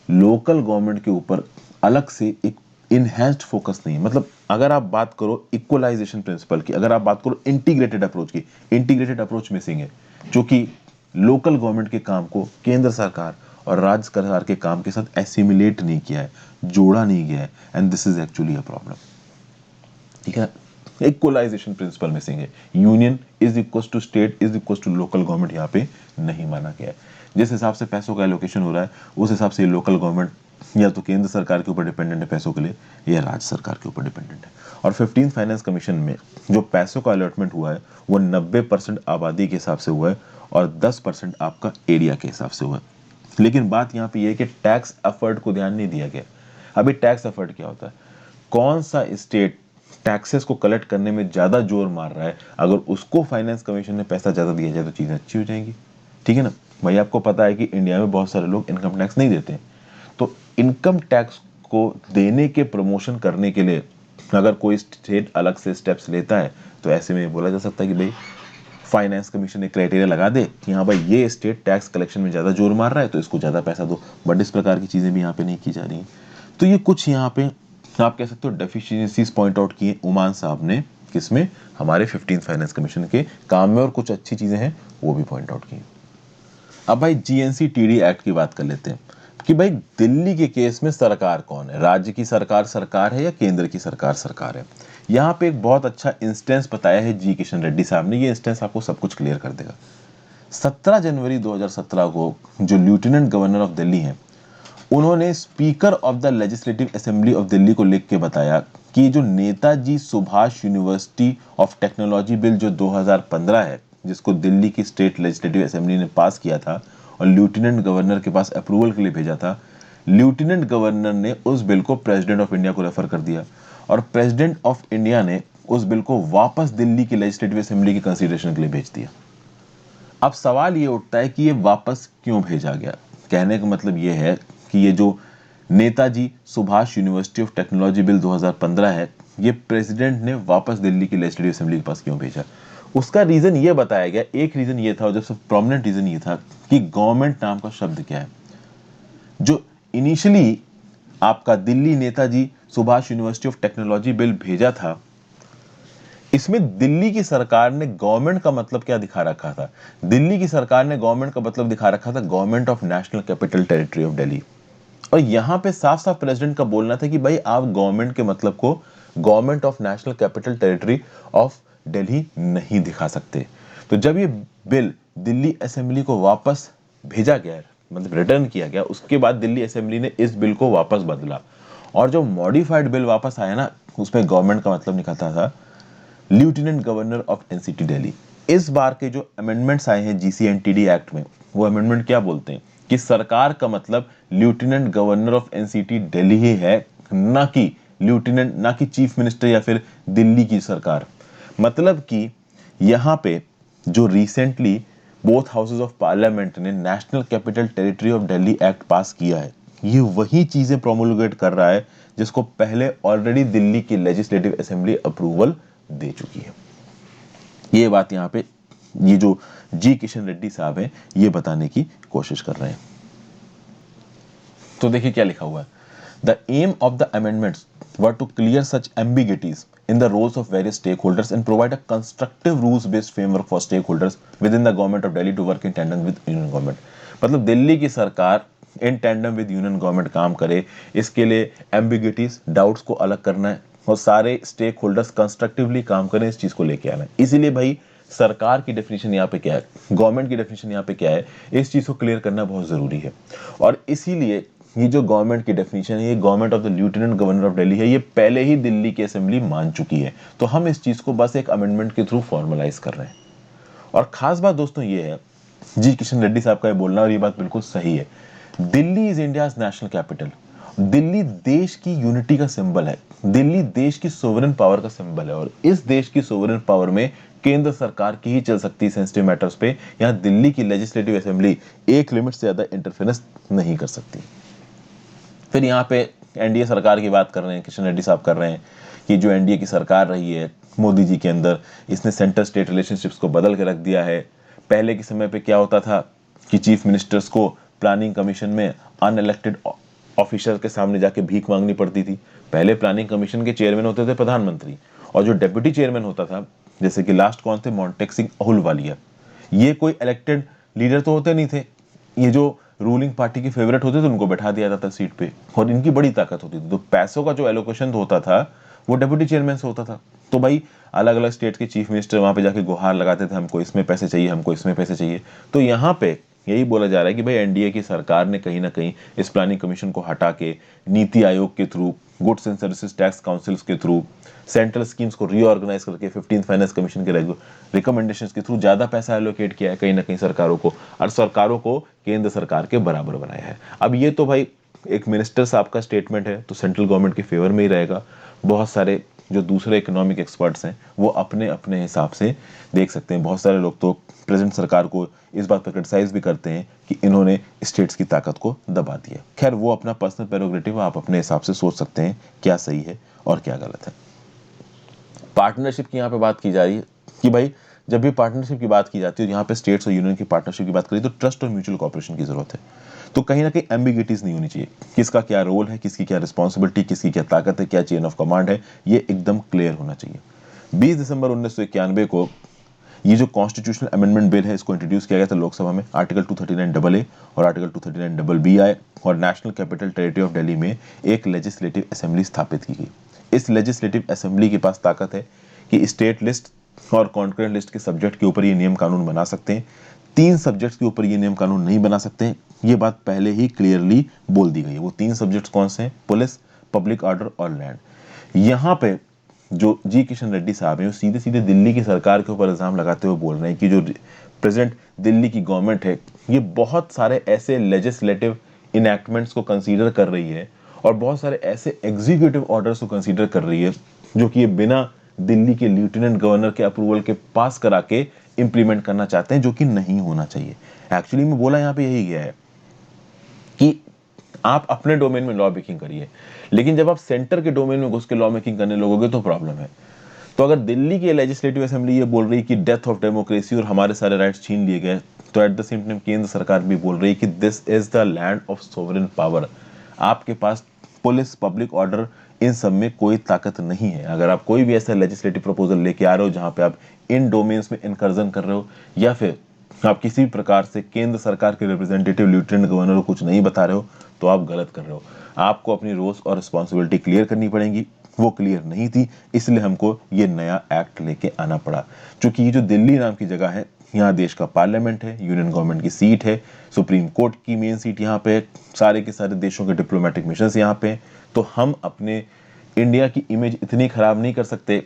लोकल गवर्नमेंट के ऊपर अलग से एक इनहैंस्ड फोकस नहीं है। मतलब अगर आप बात करो इक्वलाइजेशन प्रिंसिपल की, अगर आप बात करो इंटीग्रेटेड अप्रोच की, इंटीग्रेटेड अप्रोच मिसिंग है, जो कि लोकल गवर्नमेंट के काम को केंद्र सरकार और राज्य सरकार के काम के साथ एसिमिलेट नहीं किया है, जोड़ा नहीं गया है, and this is actually a problem. ठीक है, इक्वलाइजेशन प्रिंसिपल मिसिंग है। Union is equal to state is equal to local government यहाँ पे नहीं माना गया है। जिस हिसाब से पैसों का एलोकेशन हो रहा है उस हिसाब से लोकल गवर्नमेंट या तो केंद्र सरकार के ऊपर डिपेंडेंट है पैसों के लिए, या राज्य सरकार के ऊपर डिपेंडेंट है। और 15 फाइनेंस कमीशन में जो पैसों का अलॉटमेंट हुआ है वो 90% आबादी के हिसाब से हुआ है और 10% आपका एरिया के हिसाब से हुआ है। लेकिन बात यहाँ पे ये है कि टैक्स एफर्ट को ध्यान नहीं दिया गया। अभी टैक्स एफर्ट क्या होता है? कौन सा स्टेट टैक्सेस को कलेक्ट करने में ज्यादा जोर मार रहा है, अगर उसको फाइनेंस कमीशन ने पैसा ज्यादा दिया जाए तो चीजें अच्छी हो जाएंगी। ठीक है ना भाई, आपको पता है कि इंडिया में बहुत सारे लोग इनकम टैक्स नहीं देते हैं, तो इनकम टैक्स को देने के प्रमोशन करने के लिए अगर कोई स्टेट अलग से स्टेप्स लेता है तो ऐसे में बोला जा सकता है कि भाई फाइनेंस कमीशन एक क्राइटेरिया लगा दे कि हाँ भाई ये स्टेट टैक्स कलेक्शन में ज़्यादा जोर मार रहा है तो इसको ज़्यादा पैसा दो, बट इस प्रकार की चीज़ें भी यहाँ पे नहीं की जा रही हैं। तो ये कुछ यहाँ पे आप कह सकते हो डेफिशिएंसीज पॉइंट आउट किए उमान साहब ने, किसमें, हमारे 15th फाइनेंस कमीशन के काम में, और कुछ अच्छी चीज़ें हैं वो भी पॉइंट आउट की। अब भाई GNC-TD एक्ट की बात कर लेते हैं कि भाई दिल्ली के केस में सरकार कौन है, राज्य की सरकार सरकार है या केंद्र की सरकार सरकार है। यहाँ पे एक बहुत अच्छा इंस्टेंस बताया है जी किशन रेड्डी साहब ने, ये इंस्टेंस आपको सब कुछ क्लियर कर देगा। 17 जनवरी 2017 को जो लेफ्टिनेंट गवर्नर ऑफ दिल्ली हैं, उन्होंने speaker of the legislative assembly of Delhi को लिख के बताया कि जो Netaji Subhash university of technology bill जो 2015 है, जिसको दिल्ली की स्टेट लेजिस्लेटिव असेंबली ने पास किया था और लेफ्टिनेंट गवर्नर के पास अप्रूवल के लिए भेजा था, लेफ्टिनेंट गवर्नर ने उस बिल को प्रेसिडेंट ऑफ इंडिया को रेफर कर दिया और प्रेसिडेंट ऑफ इंडिया ने उस बिल को वापस दिल्ली की लेजिस्लेटिव असेंबली की कंसीडरेशन के लिए भेज दिया। अब सवाल ये उठता है कि ये वापस क्यों भेजा गया। कहने का मतलब ये है कि ये जो Netaji Subhash university of technology bill 2015 है, ये प्रेसिडेंट ने वापस दिल्ली की लेजिस्लेटिव असेंबली के पास क्यों भेजा। उसका रीजन ये बताया गया, एक रीजन ये था और सबसे प्रोमिनेंट रीजन ये था कि गवर्नमेंट नाम का शब्द क्या है। जो इनिशियली आपका Delhi Netaji Subhash university of technology bill भेजा था, इसमें दिल्ली की सरकार ने गवर्नमेंट का मतलब क्या दिखा रखा था, दिल्ली की सरकार ने गवर्नमेंट का मतलब दिखा रखा था government of national capital territory of Delhi. और यहां पे साफ साफ प्रेसिडेंट का बोलना था कि भाई आप गवर्नमेंट के मतलब को government of national capital territory of Delhi नहीं दिखा सकते। तो जब ये बिल दिल्ली असेंबली को वापस भेजा गया, मतलब रिटर्न किया गया, उसके बाद दिल्ली असेंबली ने इस बिल को वापस बदला और जो मॉडिफाइड बिल वापस आया ना, उसमें गवर्नमेंट का मतलब निकलता था lieutenant governor of NCT Delhi. इस बार के जो अमेंडमेंट्स आए हैं GC&TD एक्ट में, वो अमेंडमेंट क्या बोलते हैं कि सरकार का मतलब lieutenant governor of NCT Delhi ही है, ना कि लेफ्टिनेंट, ना कि चीफ मिनिस्टर या फिर दिल्ली की सरकार। मतलब कि यहाँ पे जो recently both houses of parliament ने national capital territory of Delhi act pass किया है, ये वही चीजें प्रोमोलगेट कर रहा है जिसको पहले ऑलरेडी दिल्ली की लेजिस्लेटिव असेंबली अप्रूवल दे चुकी है। ये बात यहाँ पे ये जो जी किशन रेड्डी साहब हैं ये बताने की कोशिश कर रहे हैं। तो देखिए क्या लिखा हुआ है, the aim of the amendments were to clear such ambiguities in the roles of various stakeholders and provide a constructive rules based framework for stakeholders within the government of Delhi to work in tandem with union government। मतलब दिल्ली की सरकार in tandem with union government काम करे, इसके लिए एम्बिगिटीज, doubts को अलग करना है और सारे स्टेक होल्डर्स कंस्ट्रक्टिवली काम करें, इस चीज को लेके आना है। इसीलिए भाई सरकार की डेफिनेशन यहाँ पे क्या है, गवर्नमेंट की डेफिनेशन यहाँ पे क्या है, इस चीज को क्लियर करना बहुत जरूरी है। और इसीलिए ये जो गवर्नमेंट की डेफिनेशन है, ये government of the lieutenant governor of Delhi है, ये पहले ही दिल्ली की असेंबली मान चुकी है। तो हम इस चीज को बस एक अमेंडमेंट के थ्रू फॉर्मलाइज कर रहे हैं। और खास बात दोस्तों ये है, जी किशन रेड्डी साहब का ये बोलना, और ये बात बिल्कुल सही है, Delhi is India's national capital. Delhi देश की यूनिटी का सिंबल है, दिल्ली देश की सोवरेन पावर का सिंबल है, और इस देश की सोवरेन पावर में केंद्र सरकार की ही चल सकती है सेंसिटिव मैटर्स पे। यहाँ दिल्ली की लेजिस्लेटिव असेंबली एक लिमिट से ज्यादा इंटरफेरेंस नहीं कर सकती। फिर यहाँ पे एनडीए सरकार की बात कर रहे हैं, किशन रेड्डी साहब कर रहे हैं कि जो एनडीए की सरकार रही है मोदी जी के अंदर, इसने सेंटर स्टेट रिलेशनशिप्स को बदल के रख दिया है। पहले के समय पे क्या होता था कि चीफ मिनिस्टर्स को प्लानिंग कमीशन में अनइलेक्टेड ऑफिसर के सामने जाके भीख मांगनी पड़ती थी। पहले प्लानिंग कमीशन के चेयरमैन होते थे प्रधानमंत्री, और जो डेप्यूटी चेयरमैन होता था, जैसे कि लास्ट कौन थे, मोंटेक सिंह अहलूवालिया, ये कोई इलेक्टेड लीडर तो होते नहीं थे, ये जो रूलिंग पार्टी के फेवरेट होते थे उनको बैठा दिया जाता सीट पे, और इनकी बड़ी ताकत होती थी। तो पैसों का जो एलोकेशन होता था वो डेप्यूटी चेयरमैन से होता था। तो भाई अलग अलग स्टेट के चीफ मिनिस्टर वहां पे जाके गुहार लगाते थे, हमको इसमें पैसे चाहिए, हमको इसमें पैसे चाहिए। तो यहाँ पे यही बोला जा रहा है कि भाई एनडीए की सरकार ने कहीं ना कहीं इस प्लानिंग कमीशन को हटा के नीति आयोग के through, goods and services tax councils के थ्रू, सेंट्रल स्कीम्स को रीऑर्गेनाइज करके 15th फाइनेंस कमीशन के रिकमेंडेशंस के थ्रू ज्यादा पैसा एलोकेट किया है कहीं ना कहीं सरकारों को, और सरकारों को केंद्र सरकार के बराबर बनाया है। अब ये तो भाई एक मिनिस्टर साहब का स्टेटमेंट है, तो सेंट्रल गवर्नमेंट के फेवर में ही रहेगा। बहुत सारे जो दूसरे इकोनॉमिक एक्सपर्ट्स हैं वो अपने अपने हिसाब से देख सकते हैं। बहुत सारे लोग तो प्रेजेंट सरकार को इस बात पर क्रिटिसाइज भी करते हैं कि इन्होंने स्टेट्स की ताकत को दबा दिया। खैर वो अपना पर्सनल प्रेरोगेटिव, आप अपने हिसाब से सोच सकते हैं क्या सही है और क्या गलत है। पार्टनरशिप की यहाँ पे बात की जा रही है कि भाई जब भी पार्टनरशिप की बात की जाती है, यहाँ पे स्टेट्स और यूनियन की पार्टनरशिप की बात करें तो ट्रस्ट और म्यूचुअल कॉपरेशन की जरूरत है। तो कहीं ना कहीं एम्बिगिटीज नहीं होनी चाहिए, किसका क्या रोल है, किसकी क्या रिस्पॉन्सिबिलिटी, किसकी क्या ताकत है, क्या चेन ऑफ कमांड है, ये एकदम क्लियर होना चाहिए। 20 दिसंबर 1991 को ये जो कॉन्स्टिट्यूशनल अमेंडमेंट बिल है इसको इंट्रोड्यूस किया गया था लोकसभा में। आर्टिकल 239 AA और आर्टिकल 239 BB आए और national capital territory of Delhi में एक लेजिस्लेटिव असेंबली स्थापित की गई। इस लेजिस्लेटिव असेंबली के पास ताकत है कि स्टेट लिस्ट और कॉन्करेंट लिस्ट के सब्जेक्ट के ऊपर ये नियम कानून बना सकते हैं। 3 सब्जेक्ट्स के ऊपर ये नियम कानून नहीं बना सकते, ये बात पहले ही क्लियरली बोल दी गई है। वो 3 सब्जेक्ट्स कौन से हैं? पुलिस, पब्लिक ऑर्डर और लैंड। यहाँ पे जो जी किशन रेड्डी साहब हैं वो सीधे सीधे दिल्ली की सरकार के ऊपर इल्जाम लगाते हुए बोल रहे हैं कि जो प्रेजेंट दिल्ली की गवर्नमेंट है ये बहुत सारे ऐसे लेजिस्लेटिव इनैक्टमेंट्स को कंसीडर कर रही है और बहुत सारे ऐसे एग्जीक्यूटिव ऑर्डर्स को कंसीडर कर रही है जो कि ये बिना दिल्ली के लेफ्टिनेंट गवर्नर के अप्रूवल के पास करा के इंप्लीमेंट करना चाहते हैं, जो कि नहीं होना चाहिए। एक्चुअली में बोला यहाँ पे यही गया है कि आप अपने डोमेन में लॉ मेकिंग करिए, लेकिन जब आप सेंटर के डोमेन में घुस के लॉ मेकिंग करने लगोगे तो प्रॉब्लम है। तो अगर दिल्ली की लेजिस्लेटिव असेंबली ये बोल रही है कि डेथ ऑफ डेमोक्रेसी और हमारे सारे राइट्स छीन लिए गए, तो एट द सेम टाइम केंद्र सरकार भी बोल रही है कि this is the land of sovereign power. आपके पास पुलिस, पब्लिक ऑर्डर, इन सब में कोई ताकत नहीं है। अगर आप कोई भी ऐसा लेजिस्लेटिव प्रपोजल लेके आ रहे हो जहां पे आप इन डोमेन्स में इनकर्जन कर रहे हो या फिर आप किसी भी प्रकार से केंद्र सरकार के रिप्रेजेंटेटिव लेफ्टिनेंट गवर्नर को कुछ नहीं बता रहे हो, तो आप गलत कर रहे हो। आपको अपनी रोल्स और रिस्पॉन्सिबिलिटी क्लियर करनी पड़ेगी, वो क्लियर नहीं थी, इसलिए हमको ये नया एक्ट लेके आना पड़ा। क्योंकि ये जो दिल्ली नाम की जगह है, यहाँ देश का पार्लियामेंट है, यूनियन गवर्नमेंट की सीट है, सुप्रीम कोर्ट की मेन सीट यहाँ पे, सारे के सारे देशों के डिप्लोमेटिक मिशन यहाँ पे। तो हम अपने इंडिया की इमेज इतनी खराब नहीं कर सकते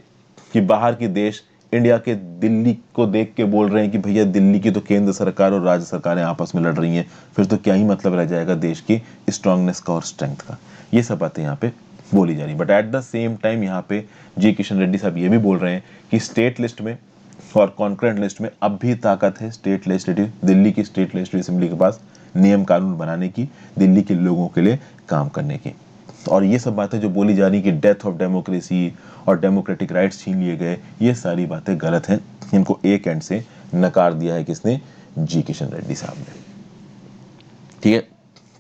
कि बाहर के देश इंडिया के दिल्ली को देख के बोल रहे हैं कि भैया दिल्ली की तो केंद्र सरकार और राज्य सरकारें आपस में लड़ रही हैं, फिर तो क्या ही मतलब रह जाएगा देश की स्ट्रांगनेस का और स्ट्रेंथ का। ये सब बातें यहाँ पे बोली जा रही। But at the same time यहाँ पे जी किशन रेड्डी साहब ये भी बोल रहे हैं कि स्टेट लिस्ट में और कॉन्करेंट लिस्ट में अब भी ताकत है स्टेट लेजिस्लेटिव, दिल्ली की स्टेट लेजिस्लेटिव असेंबली के पास नियम कानून बनाने की, दिल्ली के लोगों के लिए काम करने की। और ये सब बातें जो बोली जा रही कि डेथ ऑफ डेमोक्रेसी और डेमोक्रेटिक राइट्स छीन लिए गए, ये सारी बातें गलत हैं। इनको एक एंड से नकार दिया है किसने? जी किशन रेड्डी साहब ने। ठीक है,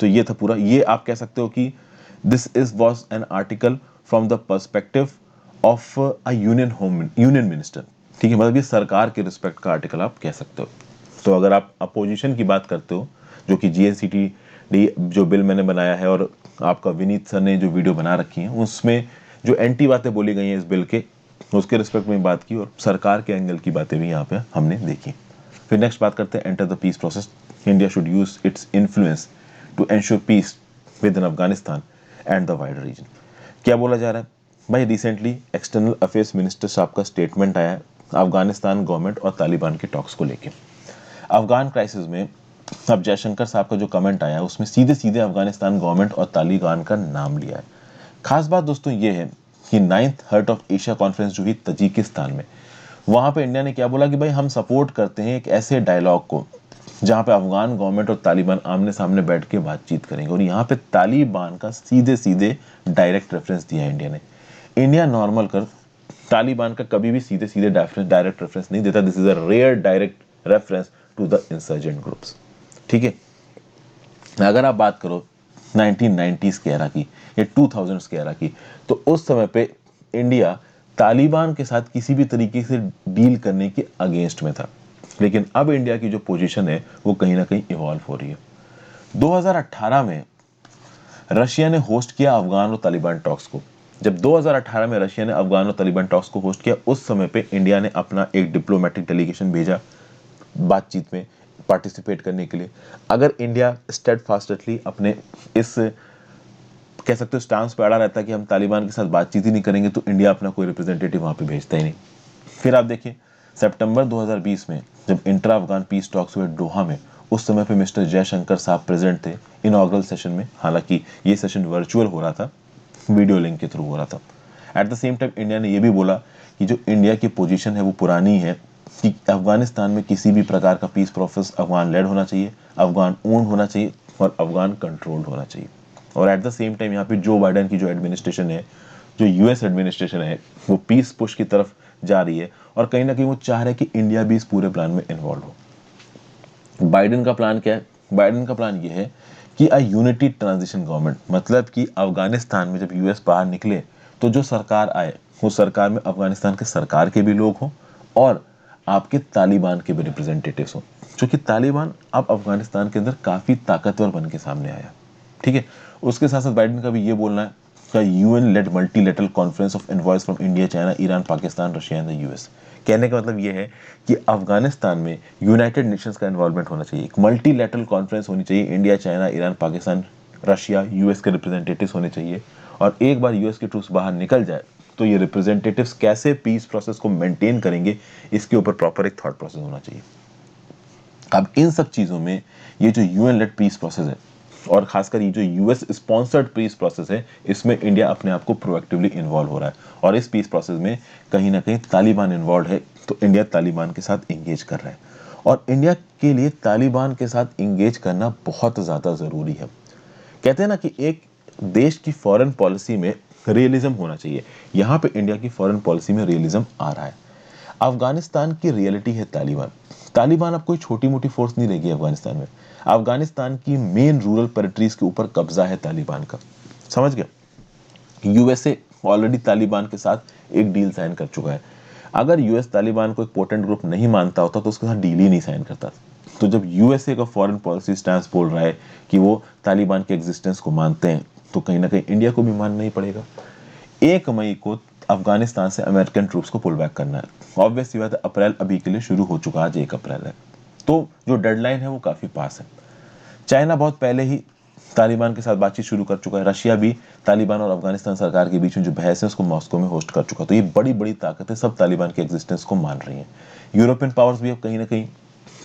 तो ये था पूरा। ये आप कह सकते हो कि this is was an article from the perspective of a union minister. ठीक है, मतलब ये सरकार के रिस्पेक्ट का आर्टिकल आप कह सकते हो। तो अगर आप अपोजिशन की बात करते हो, जो कि GNCTD जो बिल मैंने बनाया है और आपका विनीत सर ने जो वीडियो बना रखी है, उसमें जो एंटी बातें बोली गई हैं इस बिल के, उसके रिस्पेक्ट में बात की और सरकार के एंगल की बातें भी यहाँ पे हमने देखी। फिर नेक्स्ट बात करते हैं enter the peace process. India should use its influence to ensure peace within Afghanistan and the wider region. क्या बोला जा रहा है भाई? रिसेंटली एक्सटर्नल अफेयर्स मिनिस्टर साहब का स्टेटमेंट आया है अफगानिस्तान गवर्नमेंट और तालिबान के टॉक्स को लेके। अफगान क्राइसिस में अब जयशंकर साहब का जो कमेंट आया है उसमें सीधे सीधे अफगानिस्तान गवर्नमेंट और तालिबान का नाम लिया है। खास बात दोस्तों ये है कि 9th hurt of Asia conference जो हुई तजिकिस्तान में, वहां पे इंडिया ने क्या बोला कि भाई हम सपोर्ट करते हैं एक ऐसे डायलॉग को जहां पे अफगान गवर्नमेंट और तालिबान आमने सामने बैठ के बातचीत करेंगे। और यहाँ पे तालिबान का सीधे सीधे डायरेक्ट रेफरेंस दिया है इंडिया ने। इंडिया नॉर्मल कर तालिबान का कभी भी सीधे सीधे डायरेक्ट रेफरेंस नहीं देता। This is a rare direct reference to the insurgent groups. ठीक है, अगर आप बात करो 1990s के एरा की या 2000s के एरा की, तो उस समय पे इंडिया तालिबान के साथ किसी भी तरीके से डील करने के अगेंस्ट में था। लेकिन अब इंडिया की जो पोजीशन है वो कहीं ना कहीं इवॉल्व हो रही है। 2018 में रशिया ने होस्ट किया अफगान और तालिबान टॉक्स को। जब 2018 में रशिया ने अफगान और तालिबान टॉक्स को होस्ट किया, उस समय पे इंडिया ने अपना एक डिप्लोमेटिक डेलीगेशन भेजा बातचीत में पार्टिसिपेट करने के लिए। अगर इंडिया स्टेडफास्टली अपने इस कह सकते हो स्टांस पे अड़ा रहता कि हम तालिबान के साथ बातचीत ही नहीं करेंगे, तो इंडिया अपना कोई रिप्रेजेंटेटिव वहां पे भेजता ही नहीं। फिर आप देखिए सितंबर 2020 में जब इंट्रा अफगान पीस टॉक्स हुए डोहा में, उस समय पे मिस्टर जयशंकर साहब प्रेजेंट थे इनॉग्रल सेशन में। हालांकि ये सेशन वर्चुअल हो रहा था, वीडियो लिंक के थ्रू हो रहा था। At the same time India ने ये भी बोला कि जो इंडिया की पोजीशन है वो पुरानी है कि अफगानिस्तान में किसी भी प्रकार का पीस प्रोसेस अफगान लेड होना चाहिए, अफगान ओन्ड होना चाहिए और अफगान कंट्रोल्ड होना चाहिए। और एट द सेम टाइम यहाँ पे जो बाइडेन की जो एडमिनिस्ट्रेशन है, जो यूएस एडमिनिस्ट्रेशन है, वो पीस पुश की तरफ जा रही है और कहीं ना कहीं वो चाह रहे हैं कि इंडिया भी इस पूरे प्लान में इन्वॉल्व हो। बाइडेन का प्लान क्या है? बाइडेन का प्लान ये है कि अ यूनिटी ट्रांजिशन गवर्नमेंट, मतलब कि अफगानिस्तान में जब यूएस बाहर निकले तो जो सरकार आए उस सरकार में अफगानिस्तान के सरकार के भी लोग हों और आपके तालिबान के भी रिप्रेजेंटेटिव्स हों, क्योंकि तालिबान अब अफगानिस्तान के अंदर काफी ताकतवर बन के सामने आया। ठीक है, उसके साथ साथ बाइडेन का भी ये बोलना है का UN led multilateral conference of envoys from India, China, Iran, Pakistan, Russia and the US. कहने का मतलब ये है कि अफगानिस्तान में यूनाइटेड नेशंस का इन्वॉल्वमेंट होना चाहिए, एक मल्टीलेटरल कॉन्फ्रेंस होनी चाहिए, India, China, Iran, Pakistan, Russia, US के रिप्रेजेंटेटिव्स होने चाहिए। और एक बार यूएस के ट्रूप्स बाहर निकल जाए तो ये रिप्रेजेंटेटिव्स कैसे पीस प्रोसेस को मेंटेन करेंगे, इसके ऊपर प्रॉपर एक थॉट प्रोसेस होना चाहिए। अब इन सब चीजों में ये जो यूएन लेड पीस प्रोसेस है और खासकर ये जो यूएस स्पॉन्सर्ड पीस प्रोसेस है, इसमें इंडिया अपने आप को प्रोएक्टिवली इन्वॉल्व हो रहा है और इस पीस प्रोसेस में कहीं ना कहीं तालिबान इन्वॉल्व है, तो इंडिया तालिबान के साथ इंगेज कर रहा है। और इंडिया के लिए तालिबान के साथ इंगेज करना बहुत ज्यादा जरूरी है। कहते हैं ना कि एक देश की फॉरेन पॉलिसी में रियलिज्म होना चाहिए, यहाँ पे इंडिया की फॉरेन पॉलिसी में रियलिज्म आ रहा है। अफगानिस्तान की रियलिटी है तालिबान। तालिबान अब कोई छोटी मोटी फोर्स नहीं रहेगी अफगानिस्तान में। अफगानिस्तान की मेन रूरल टेरिटरीज के ऊपर कब्जा है तालिबान का, समझ गया? यूएसए ऑलरेडी तालिबान के साथ एक डील साइन कर चुका है। अगर यूएस तालिबान को एक पोटेंट ग्रुप नहीं मानता होता तो उसके साथ डील ही नहीं साइन करता। तो जब यूएसए का फॉरेन पॉलिसी स्टैंस बोल रहा है कि वो तालिबान के एग्जिस्टेंस को मानते हैं, तो कहीं ना कहीं इंडिया को भी मानना ही पड़ेगा। 1 मई को अफगानिस्तान से अमेरिकन ट्रूप्स को पुल बैक करना है। ऑब्वियस बात है, अप्रैल अभी के लिए शुरू हो चुका, आज 1 अप्रैल है, तो जो डेडलाइन है वो काफी पास है। चाइना बहुत पहले ही तालिबान के साथ बातचीत शुरू कर चुका है। रशिया भी तालिबान और अफगानिस्तान सरकार के बीच में जो बहस है उसको मॉस्को में होस्ट कर चुका है। तो ये बड़ी बड़ी ताकतें सब तालिबान के एग्जिस्टेंस को मान रही हैं। यूरोपियन पावर्स भी अब कहीं ना कहीं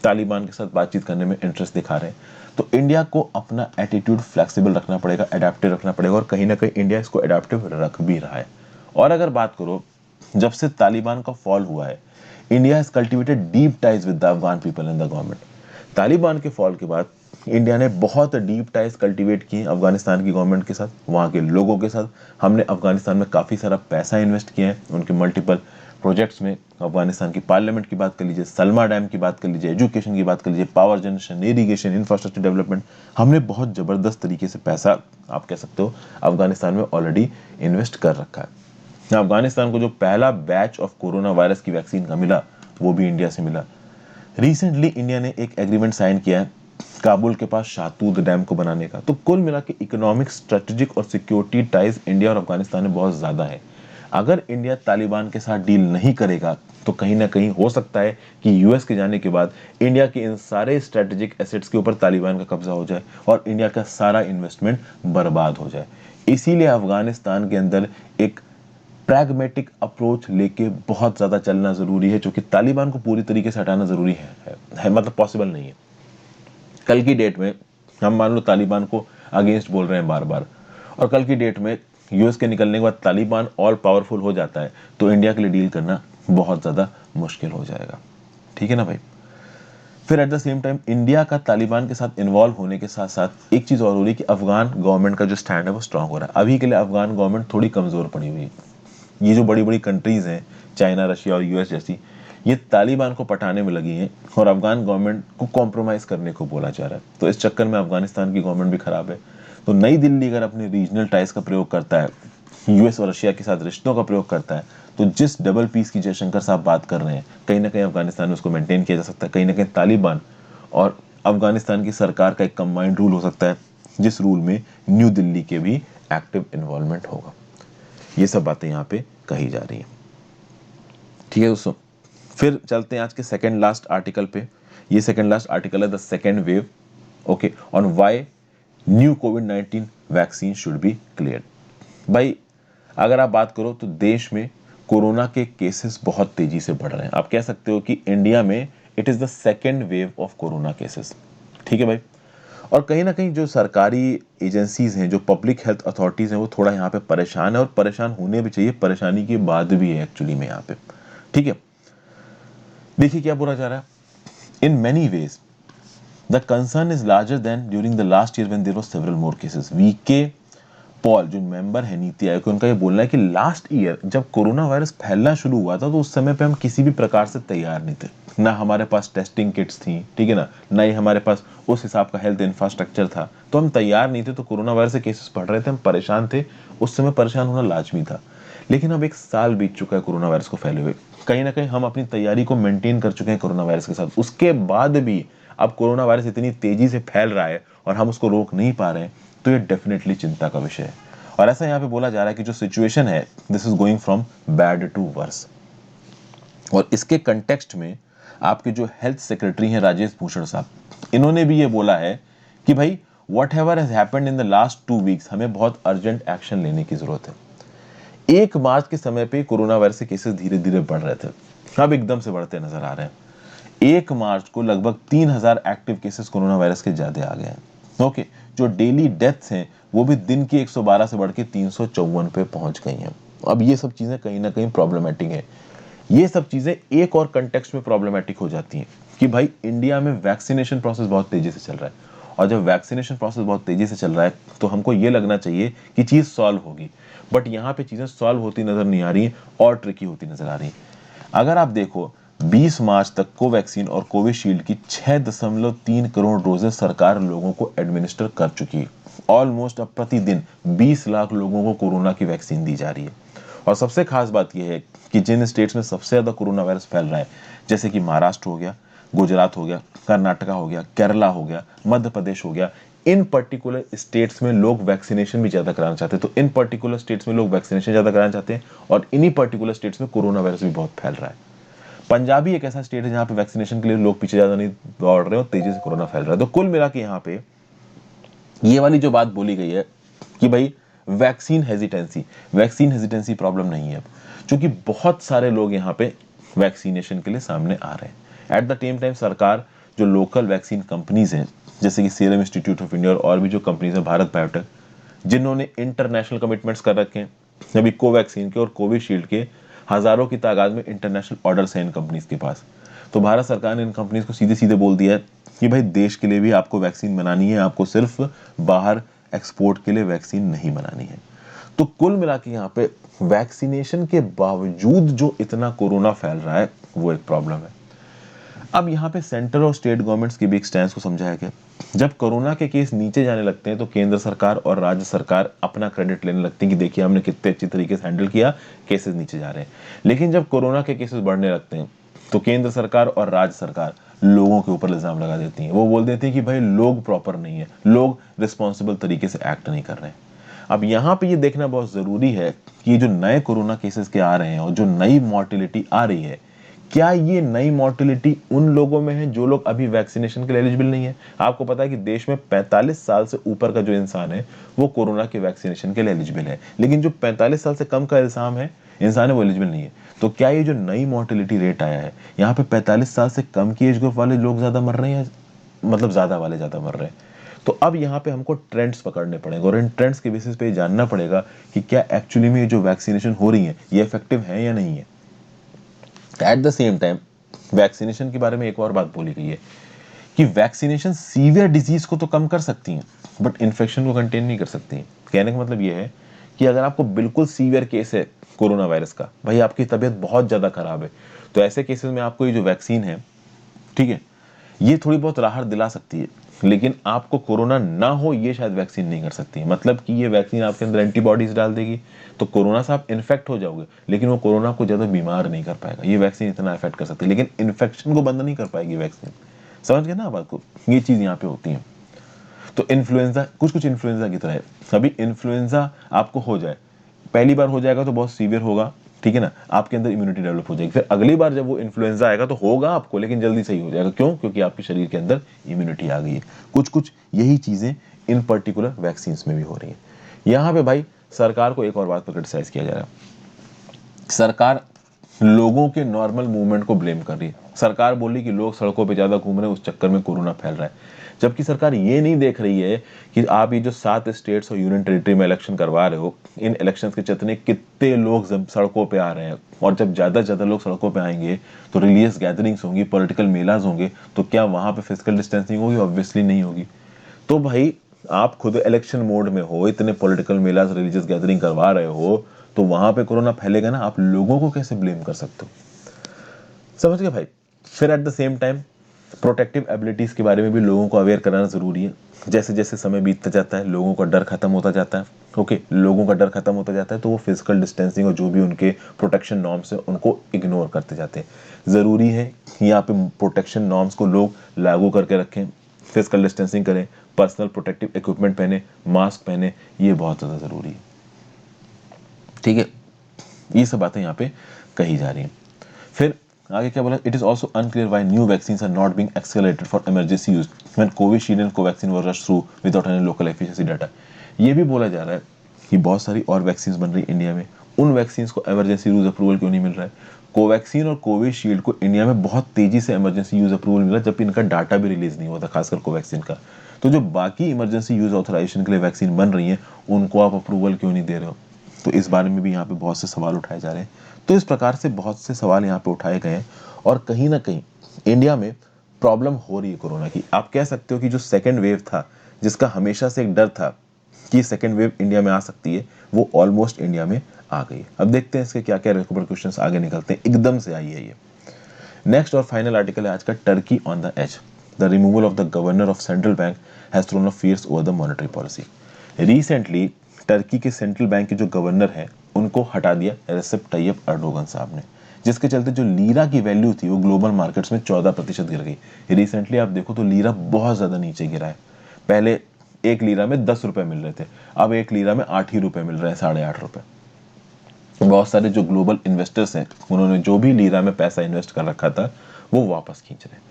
तालिबान के साथ बातचीत करने में इंटरेस्ट दिखा रहे हैं। तो इंडिया को अपना एटीट्यूड फ्लेक्सिबल रखना पड़ेगा, एडेप्टिव रखना पड़ेगा, और कहीं ना कहीं इंडिया इसको एडेप्टिव रख भी रहा है। और अगर बात करो, जब से तालिबान का फॉल हुआ है, India has cultivated deep ties with the Afghan people and the government. Taliban के फॉल के बाद इंडिया ने बहुत डीप टाइज कल्टीवेट किए अफगानिस्तान की गवर्नमेंट के साथ, वहाँ के लोगों के साथ। हमने अफगानिस्तान में काफ़ी सारा पैसा इन्वेस्ट किया है उनके मल्टीपल प्रोजेक्ट्स में। अफगानिस्तान की पार्लियामेंट की बात कर लीजिए, सलमा डैम की बात कर लीजिए, एजुकेशन की बात कर लीजिए, power generation, irrigation, infrastructure development, हमने बहुत ज़बरदस्त तरीके से पैसा, आप कह सकते हो, अफगानिस्तान में ऑलरेडी इन्वेस्ट कर रखा है। अफगानिस्तान को जो पहला बैच ऑफ कोरोना वायरस की वैक्सीन का मिला, वो भी इंडिया से मिला। रिसेंटली इंडिया ने एक एग्रीमेंट साइन किया है काबुल के पास शाहतूत डैम को बनाने का। तो कुल मिला के इकोनॉमिक, स्ट्रेटेजिक और सिक्योरिटी टाइज इंडिया और अफगानिस्तान में बहुत ज्यादा है। अगर इंडिया तालिबान के साथ डील नहीं करेगा तो कहीं ना कहीं हो सकता है कि यूएस के जाने के बाद इंडिया के इन सारे स्ट्रेटेजिक एसेट्स के ऊपर तालिबान का कब्जा हो जाए और इंडिया का सारा इन्वेस्टमेंट बर्बाद हो जाए। इसीलिए अफगानिस्तान के अंदर एक प्रैग्मेटिक अप्रोच लेके बहुत ज्यादा चलना जरूरी है, जो कि तालिबान को पूरी तरीके से हटाना जरूरी है मतलब पॉसिबल नहीं है। कल की डेट में हम मान लो तालिबान को अगेंस्ट बोल रहे हैं बार बार, और कल की डेट में यूएस के निकलने के बाद तालिबान ऑल पावरफुल हो जाता है, तो इंडिया के लिए डील करना बहुत ज्यादा मुश्किल हो जाएगा। ठीक है ना भाई? फिर at the same time India का तालिबान के साथ इन्वॉल्व होने के साथ साथ एक चीज और हो रही है कि अफगान गवर्नमेंट का जो स्टैंड है वो स्ट्रांग हो रहा है। अभी के लिए अफगान गवर्नमेंट थोड़ी कमजोर पड़ी हुई है। ये जो बड़ी बड़ी कंट्रीज हैं, चाइना, रशिया और यूएस जैसी, ये तालिबान को पटाने में लगी हैं और अफगान गवर्नमेंट को कॉम्प्रोमाइज करने को बोला जा रहा है। तो इस चक्कर में अफगानिस्तान की गवर्नमेंट भी खराब है। तो नई दिल्ली अगर अपने रीजनल टाइज का प्रयोग करता है, यूएस और रशिया के साथ रिश्तों का प्रयोग करता है, तो जिस डबल पीस की जयशंकर साहब बात कर रहे हैं, कहीं ना कहीं अफगानिस्तान में उसको मेंटेन किया जा सकता है। कहीं ना कहीं तालिबान और अफगानिस्तान की सरकार का एक कंबाइंड रूल हो सकता है, जिस रूल में न्यू दिल्ली के भी एक्टिव इन्वॉल्वमेंट होगा। ये सब बातें यहाँ पे कही जा रही हैं। ठीक है दोस्तों, फिर चलते हैं आज के सेकंड लास्ट आर्टिकल पे। ये सेकंड लास्ट आर्टिकल है the second wave, okay, on why new covid vaccine should be cleared. भाई अगर आप बात करो तो देश में कोरोना के केसेस बहुत तेजी से बढ़ रहे हैं। आप कह सकते हो कि इंडिया में it is the second wave of corona cases. ठीक है भाई, और कहीं ना कहीं जो सरकारी एजेंसीज हैं, जो पब्लिक हेल्थ अथॉरिटीज़ हैं, वो थोड़ा यहाँ पे परेशान है, और परेशान होने भी चाहिए, परेशानी की बात भी है एक्चुअली में यहाँ पे। ठीक है, देखिए क्या बोला जा रहा है, in many ways the concern is larger than during the last year when there was several more cases. V K Paul जो मेंबर है नीति आयोग के, उनका ये बोलना है कि लास्ट ईयर जब कोरोना वायरस फैलना शुरू हुआ था, तो उस समय पे हम किसी भी प्रकार से तैयार नहीं थे। ना हमारे पास टेस्टिंग किट्स थी, ठीक है ना ही हमारे पास उस हिसाब का हेल्थ इंफ्रास्ट्रक्चर था, तो हम तैयार नहीं थे। तो कोरोना वायरस के केसेस बढ़ रहे थे, हम परेशान थे, उस समय परेशान होना लाजमी था। लेकिन अब 1 साल बीत चुका है कोरोना वायरस को फैले हुए, कहीं ना कहीं हम अपनी तैयारी को मेंटेन कर चुके हैं कोरोना वायरस के साथ। उसके बाद भी अब कोरोना वायरस इतनी तेजी से फैल रहा है और हम उसको रोक नहीं पा रहे हैं, तो ये डेफिनेटली चिंता का विषय है। और ऐसा यहाँ पे बोला जा रहा है कि जो सिचुएशन है, this is going from bad to worse. और इसके कंटेक्स्ट में आपके जो हेल्थ सेक्रेटरी हैं राजेश भूषण साहब, इन्होंने भी ये बोला है कि भाई what ever has happened in the last 2 weeks, हमें बहुत अर्जेंट एक्शन लेने की जरूरत है। 1 मार्च के समय पे कोरोना वायरस के केसेस धीरे धीरे बढ़ रहे थे, अब एकदम से बढ़ते नजर आ रहे हैं। 1 मार्च को लगभग 3000 एक्टिव केसेस कोरोना वायरस के ज्यादा आ गए हैं। ओके, जो डेली डेथ्स हैं वो भी दिन की 112 से बढ़ के 354 पे पहुंच गई हैं। अब ये सब चीजें कहीं ना कहीं प्रॉब्लमेटिक है। ये सब चीजें एक और कंटेक्स्ट में प्रॉब्लमेटिक हो जाती हैं कि भाई इंडिया में वैक्सीनेशन प्रोसेस बहुत तेजी से चल रहा है, और जब वैक्सीनेशन प्रोसेस बहुत तेजी से चल रहा है तो हमको ये लगना चाहिए कि चीज सॉल्व होगी, बट यहाँ पे चीजें सॉल्व होती नजर नहीं आ रही, और ट्रिकी होती नजर आ रही। अगर आप देखो 20 मार्च तक कोवैक्सीन और कोविशील्ड की 6.3 करोड़ डोजेस सरकार लोगों को एडमिनिस्टर कर चुकी है। ऑलमोस्ट अब प्रतिदिन 20 लाख लोगों को कोरोना की वैक्सीन दी जा रही है। और सबसे खास बात यह है कि जिन स्टेट्स में सबसे ज्यादा कोरोना वायरस फैल रहा है, जैसे कि महाराष्ट्र हो गया, गुजरात हो गया, कर्नाटका हो गया, केरला हो गया, मध्य प्रदेश हो गया, इन पर्टिकुलर स्टेट्स में लोग वैक्सीनेशन भी ज्यादा कराना चाहते हैं। तो इन पर्टिकुलर स्टेट्स में लोग वैक्सीनेशन ज्यादा कराना चाहते हैं, और इन्हीं पर्टिकुलर स्टेट्स में कोरोना वायरस भी बहुत फैल रहा है। पंजाब भी एक ऐसा स्टेट है जहां पे वैक्सीनेशन के लिए लोग पीछे ज्यादा नहीं दौड़ रहे और तेजी से कोरोना फैल रहा है। तो कुल मिला के यहाँ पे ये वाली जो बात बोली गई है कि भाई वैक्सीन हेजिटेंसी प्रॉब्लम नहीं है अब, क्योंकि बहुत सारे लोग यहाँ पे वैक्सीनेशन के लिए सामने आ रहे हैं। एट द सेम टाइम सरकार जो लोकल वैक्सीन कंपनीज हैं, जैसे कि सीरम इंस्टीट्यूट ऑफ इंडिया और भी जो कंपनीज हैं, भारत बायोटेक, जिन्होंने इंटरनेशनल कमिटमेंट्स कर रखे हैं, अभी कोवैक्सीन के और कोविशील्ड के हजारों की तादाद में इंटरनेशनल ऑर्डर्स हैं इन कंपनीज के पास। तो भारत सरकार ने इन कंपनीज को सीधे सीधे बोल दिया है कि भाई देश के लिए भी आपको वैक्सीन बनानी है, आपको सिर्फ बाहर एक्सपोर्ट के लिए वैक्सीन नहीं बनानी है। तो कुल मिला के यहाँ पे वैक्सीनेशन के बावजूद जो इतना कोरोना फैल रहा है वो एक प्रॉब्लम है। अब यहाँ पे सेंटर और स्टेट गवर्नमेंट्स की भी एक स्टैंड को समझाया गया। जब कोरोना के केस नीचे जाने लगते हैं तो केंद्र सरकार और राज्य सरकार अपना क्रेडिट लेने लगती है कि देखिए हमने कितने अच्छी तरीके से हैंडल किया, केसेस नीचे जा रहे हैं। लेकिन जब कोरोना के केसेस बढ़ने लगते हैं तो केंद्र सरकार और राज्य सरकार लोगों के ऊपर इल्जाम लगा देती हैं। वो बोल देती है कि भाई लोग प्रॉपर नहीं है, लोग रिस्पॉन्सिबल तरीके से एक्ट नहीं कर रहे हैं। अब यहाँ पे ये देखना बहुत जरूरी है कि ये जो नए कोरोना केसेस के आ रहे हैं और जो नई मॉर्टिलिटी आ रही है, क्या ये नई मॉर्टिलिटी उन लोगों में है जो लोग अभी वैक्सीनेशन के लिए एलिजिबल नहीं है। आपको पता है कि देश में 45 साल से ऊपर का जो इंसान है वो कोरोना के वैक्सीनेशन के लिए एलिजिबल है, लेकिन जो 45 साल से कम का इंसान है वो एलिजिबल नहीं है। तो क्या ये जो नई मॉर्टिलिटी रेट आया है, यहाँ पे 45 साल से कम की एज ग्रुप वाले लोग ज्यादा मर रहे हैं, मतलब ज्यादा वाले ज्यादा मर रहे हैं। तो अब यहाँ पे हमको ट्रेंड्स पकड़ने पड़ेंगे और इन ट्रेंड्स के बेसिस पे जानना पड़ेगा कि क्या एक्चुअली में ये जो वैक्सीनेशन हो रही है ये इफेक्टिव है या नहीं है। At the same time vaccination के बारे में एक और बात बोली गई है कि वैक्सीनेशन सीवियर डिजीज को तो कम कर सकती हैं, बट इन्फेक्शन को कंटेन नहीं कर सकती हैं। कहने का मतलब यह है कि अगर आपको बिल्कुल सीवियर केस है कोरोना वायरस का, भाई आपकी तबीयत बहुत ज्यादा खराब है, तो ऐसे केसेस में आपको ये जो वैक्सीन है, ठीक है, ये थोड़ी बहुत राहत दिला सकती है, लेकिन आपको कोरोना ना हो ये शायद वैक्सीन नहीं कर सकती है। मतलब कि ये वैक्सीन आपके अंदर एंटीबॉडीज डाल देगी, तो कोरोना से आप इन्फेक्ट हो जाओगे, लेकिन वो कोरोना को ज्यादा बीमार नहीं कर पाएगा। ये वैक्सीन इतना इफेक्ट कर सकती है, लेकिन इन्फेक्शन को बंद नहीं कर पाएगी वैक्सीन। समझ गए ना बात को, ये चीज यहाँ पे होती है। तो इन्फ्लुएंजा कुछ इन्फ्लुएंजा की तरह है। अभी इन्फ्लुएंजा आपको हो जाए, पहली बार हो जाएगा तो बहुत सीवियर होगा, ठीक है ना, आपके अंदर इम्यूनिटी डेवलप हो जाएगी। फिर अगली बार जब वो इन्फ्लुएंजा आएगा तो होगा आपको, लेकिन जल्दी सही हो जाएगा। क्यों? क्योंकि आपके शरीर के अंदर इम्यूनिटी आ गई है। कुछ यही चीजें इन पर्टिकुलर वैक्सीन में भी हो रही है। यहाँ पे भाई सरकार को एक और बात पर क्रिटिसाइज किया जा रहा है। सरकार लोगों के नॉर्मल मूवमेंट को ब्लेम कर रही है। सरकार बोली कि लोग सड़कों पे ज्यादा घूम रहे हैं, उस चक्कर में कोरोना फैल रहा है। जबकि सरकार ये नहीं देख रही है कि आप ये जो 7 स्टेट्स और यूनियन टेरिटरी में इलेक्शन करवा रहे हो, इन इलेक्शंस के चलते कितने लोग सड़कों पे आ रहे हैं, और जब ज्यादा लोग सड़कों पे आएंगे तो रिलीजियस गैदरिंग्स होंगी, पॉलिटिकल मेलाज होंगे, तो क्या वहां पे फिजिकल डिस्टेंसिंग होगी? ऑब्वियसली नहीं होगी। तो भाई आप खुद इलेक्शन मोड में हो, इतने पॉलिटिकल मेलाज, रिलीजियस गैदरिंग करवा रहे हो, तो वहां पे कोरोना फैलेगा ना, आप लोगों को कैसे ब्लेम कर सकते हो? समझ गए भाई? फिर at the same time protective abilities के बारे में भी लोगों को अवेयर कराना जरूरी है। जैसे जैसे समय बीतता जाता है, लोगों का डर खत्म होता जाता है। ओके, लोगों का डर खत्म होता जाता है तो वो फिजिकल डिस्टेंसिंग और जो भी उनके प्रोटेक्शन नॉर्म्स है उनको इग्नोर करते जाते हैं। जरूरी है कि यहाँ पे प्रोटेक्शन नॉर्म्स को लोग लागू करके रखें, फिजिकल डिस्टेंसिंग करें, पर्सनल प्रोटेक्टिव इक्विपमेंट पहने, मास्क पहने, ये बहुत ज़्यादा ज़रूरी है। ठीक है, ये सब बातें यहाँ पे कही जा रही हैं। फिर आगे क्या बोला? It is also unclear why new vaccines are not being accelerated for emergency use when Covishield and Covaxin were rushed through without any local efficiency data. ये भी बोला जा रहा है कि बहुत सारी और वैक्सीन बन रही इंडिया में, उन वैक्सीन को इमरजेंसी यूज अप्रूवल क्यों नहीं मिल रहा है? कोवैक्सीन और कोविशील्ड को इंडिया में बहुत तेजी से इमरजेंसी यूज अप्रूवल मिला जबकि इनका डाटा भी रिलीज नहीं हुआ था, खासकर कोवैक्सीन का। तो जो बाकी इमरजेंसी यूज ऑथराइजेशन के लिए वैक्सीन बन रही है उनको आप अप्रूवल क्यों नहीं दे रहे हो? तो इस बारे में भी यहाँ पे बहुत से सवाल उठाए जा रहे हैं। तो इस प्रकार से बहुत से सवाल यहाँ पे उठाए गए हैं और कहीं ना कहीं इंडिया में प्रॉब्लम हो रही है कोरोना की। आप कह सकते हो कि जो सेकेंड वेव था, जिसका हमेशा से एक डर था कि सेकेंड वेव इंडिया में आ सकती है, वो ऑलमोस्ट इंडिया में आ गई। अब देखते हैं इसके क्या क्या रिपरकशंस आगे निकलते हैं। एकदम से आई है ये। नेक्स्ट और फाइनल आर्टिकल है आज का, Turkey on the edge, the removal of the governor of central bank has thrown a fierce over the monetary policy. Recently Turkey के सेंट्रल बैंक के जो गवर्नर हैं उनको हटा दिया रेसिप ताइयप एर्दोगन साहब ने, जिसके चलते जो लीरा की वैल्यू थी वो ग्लोबल मार्केट्स में 14% गिर गई। रिसेंटली आप देखो तो लीरा बहुत ज्यादा नीचे गिरा है। पहले एक लीरा में 10 रुपए मिल रहे थे, अब एक लीरा में 8 ही रुपए मिल रहे हैं, 8.5 रुपए। बहुत सारे जो ग्लोबल इन्वेस्टर्स हैं उन्होंने जो भी लीरा में पैसा इन्वेस्ट कर रखा था वो वापस खींच रहे हैं।